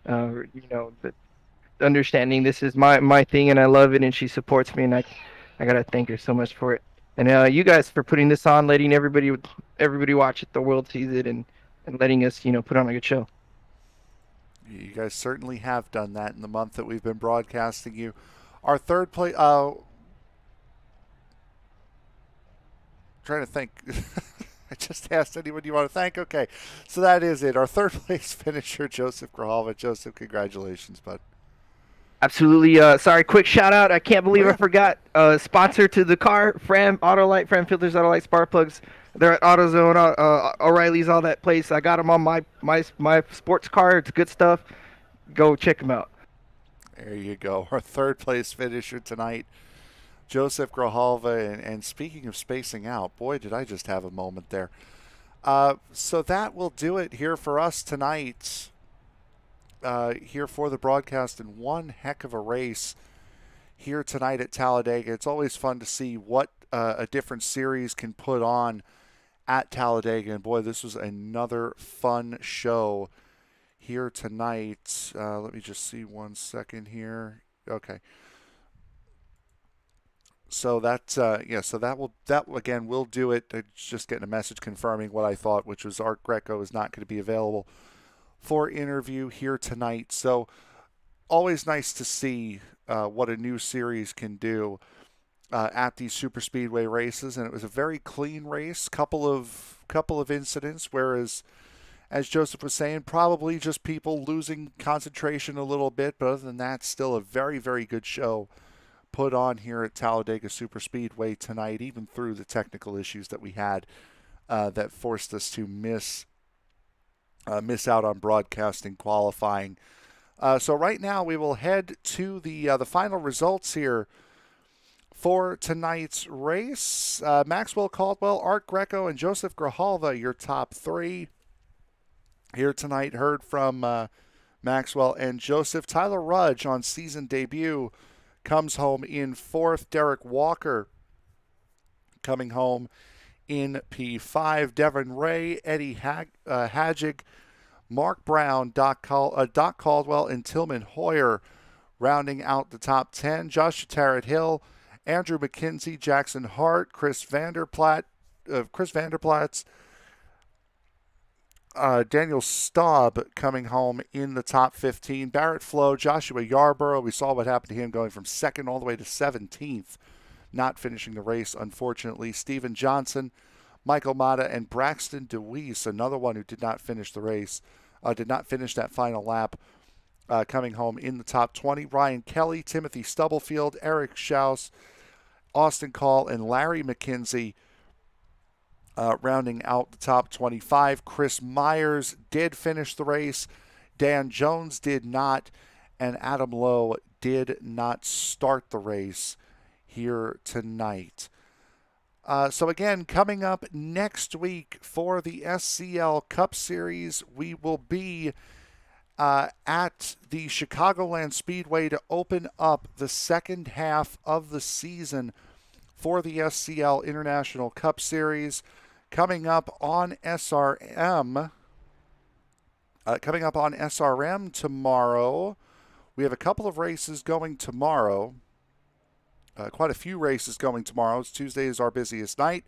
But understanding this is my thing and I love it, and she supports me, and I gotta thank her so much for it. And you guys for putting this on, letting everybody watch it, the world sees it, and letting us put on a good show. You guys certainly have done that in the month that we've been broadcasting you. Our third place, trying to think. I just asked anyone you want to thank. Okay, so that is it. Our third place finisher, Joseph Grijalva. Joseph, congratulations, bud. Absolutely. Sorry, quick shout out. I can't believe I forgot. Sponsor to the car, Fram Autolite, Fram Filters, Autolite, Spark Plugs. They're at AutoZone, O'Reilly's, all that place. I got them on my sports car. It's good stuff. Go check them out. There you go. Our third place finisher tonight, Joseph Grijalva. And speaking of spacing out, boy, did I just have a moment there. So that will do it here for us tonight. Here for the broadcast, and one heck of a race here tonight at Talladega. It's always fun to see what a different series can put on at Talladega, and boy, this was another fun show here tonight. Let me just see 1 second here. Okay. So that again will do it. Just getting a message confirming what I thought, which was Art Greco is not going to be available for interview here tonight. So always nice to see what a new series can do at these super speedway races, and it was a very clean race. Couple of incidents, whereas as Joseph was saying, probably just people losing concentration a little bit, but other than that, still a very, very good show put on here at Talladega Superspeedway tonight, even through the technical issues that we had that forced us to miss out on broadcasting qualifying. So right now we will head to the final results here for tonight's race. Maxwell Caldwell, Art Greco, and Joseph Grijalva, your top 3 here tonight. Heard from Maxwell and Joseph. Tyler Rudge on season debut comes home in 4th. Derek Walker coming home in P5. Devin Ray, Eddie Hagig, Mark Brown, Doc Caldwell, and Tillman Hoyer rounding out the top 10. Joshua Tarrant Hill, Andrew McKenzie, Jackson Hart, Chris Vanderplatz, Daniel Staub coming home in the top 15. Barrett Flo, Joshua Yarborough, we saw what happened to him going from 2nd all the way to 17th, not finishing the race, unfortunately. Steven Johnson, Michael Mata, and Braxton DeWeese, another one who did not finish the race, did not finish that final lap, coming home in the top 20. Ryan Kelly, Timothy Stubblefield, Eric Schaus, Austin Call, and Larry McKenzie rounding out the top 25. Chris Myers did finish the race. Dan Jones did not, and Adam Lowe did not start the race here tonight. So again, coming up next week for the SCL Cup Series, we will be at the Chicagoland Speedway to open up the second half of the season for the SCL International Cup Series. Coming up on SRM tomorrow, we have a couple of races going tomorrow. Quite a few races going tomorrow. Tuesday is our busiest night.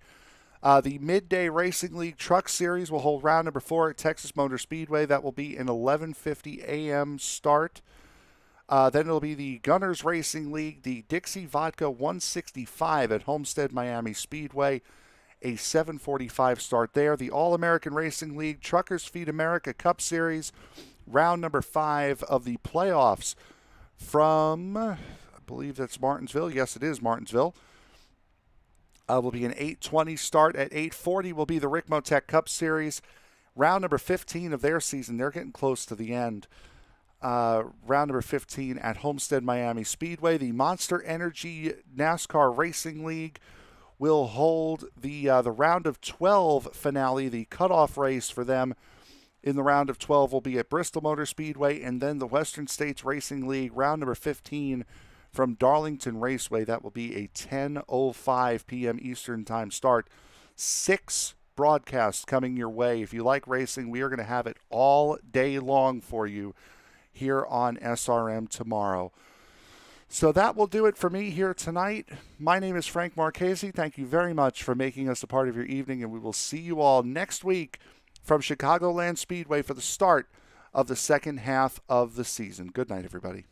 The Midday Racing League Truck Series will hold round number 4 at Texas Motor Speedway. That will be an 11:50 a.m. start. Then it'll be the Gunners Racing League, the Dixie Vodka 165 at Homestead Miami Speedway, a 7:45 start there. The All-American Racing League Truckers Feed America Cup Series, round number 5 of the playoffs from, I believe that's Martinsville. Yes, it is Martinsville. Will be an 8:20 start. At 8:40 will be the Rick Motec Cup Series, round number 15 of their season. They're getting close to the end. Round number 15 at Homestead Miami Speedway. The Monster Energy NASCAR Racing League will hold the round of 12 finale. The cutoff race for them in the round of 12 will be at Bristol Motor Speedway, and then the Western States Racing League round number 15 from Darlington Raceway. That will be a 10:05 p.m. Eastern Time start. 6 broadcasts coming your way. If you like racing, we are going to have it all day long for you here on SRM tomorrow. So that will do it for me here tonight. My name is Frank Marchese. Thank you very much for making us a part of your evening, and we will see you all next week from Chicagoland Speedway for the start of the second half of the season. Good night, everybody.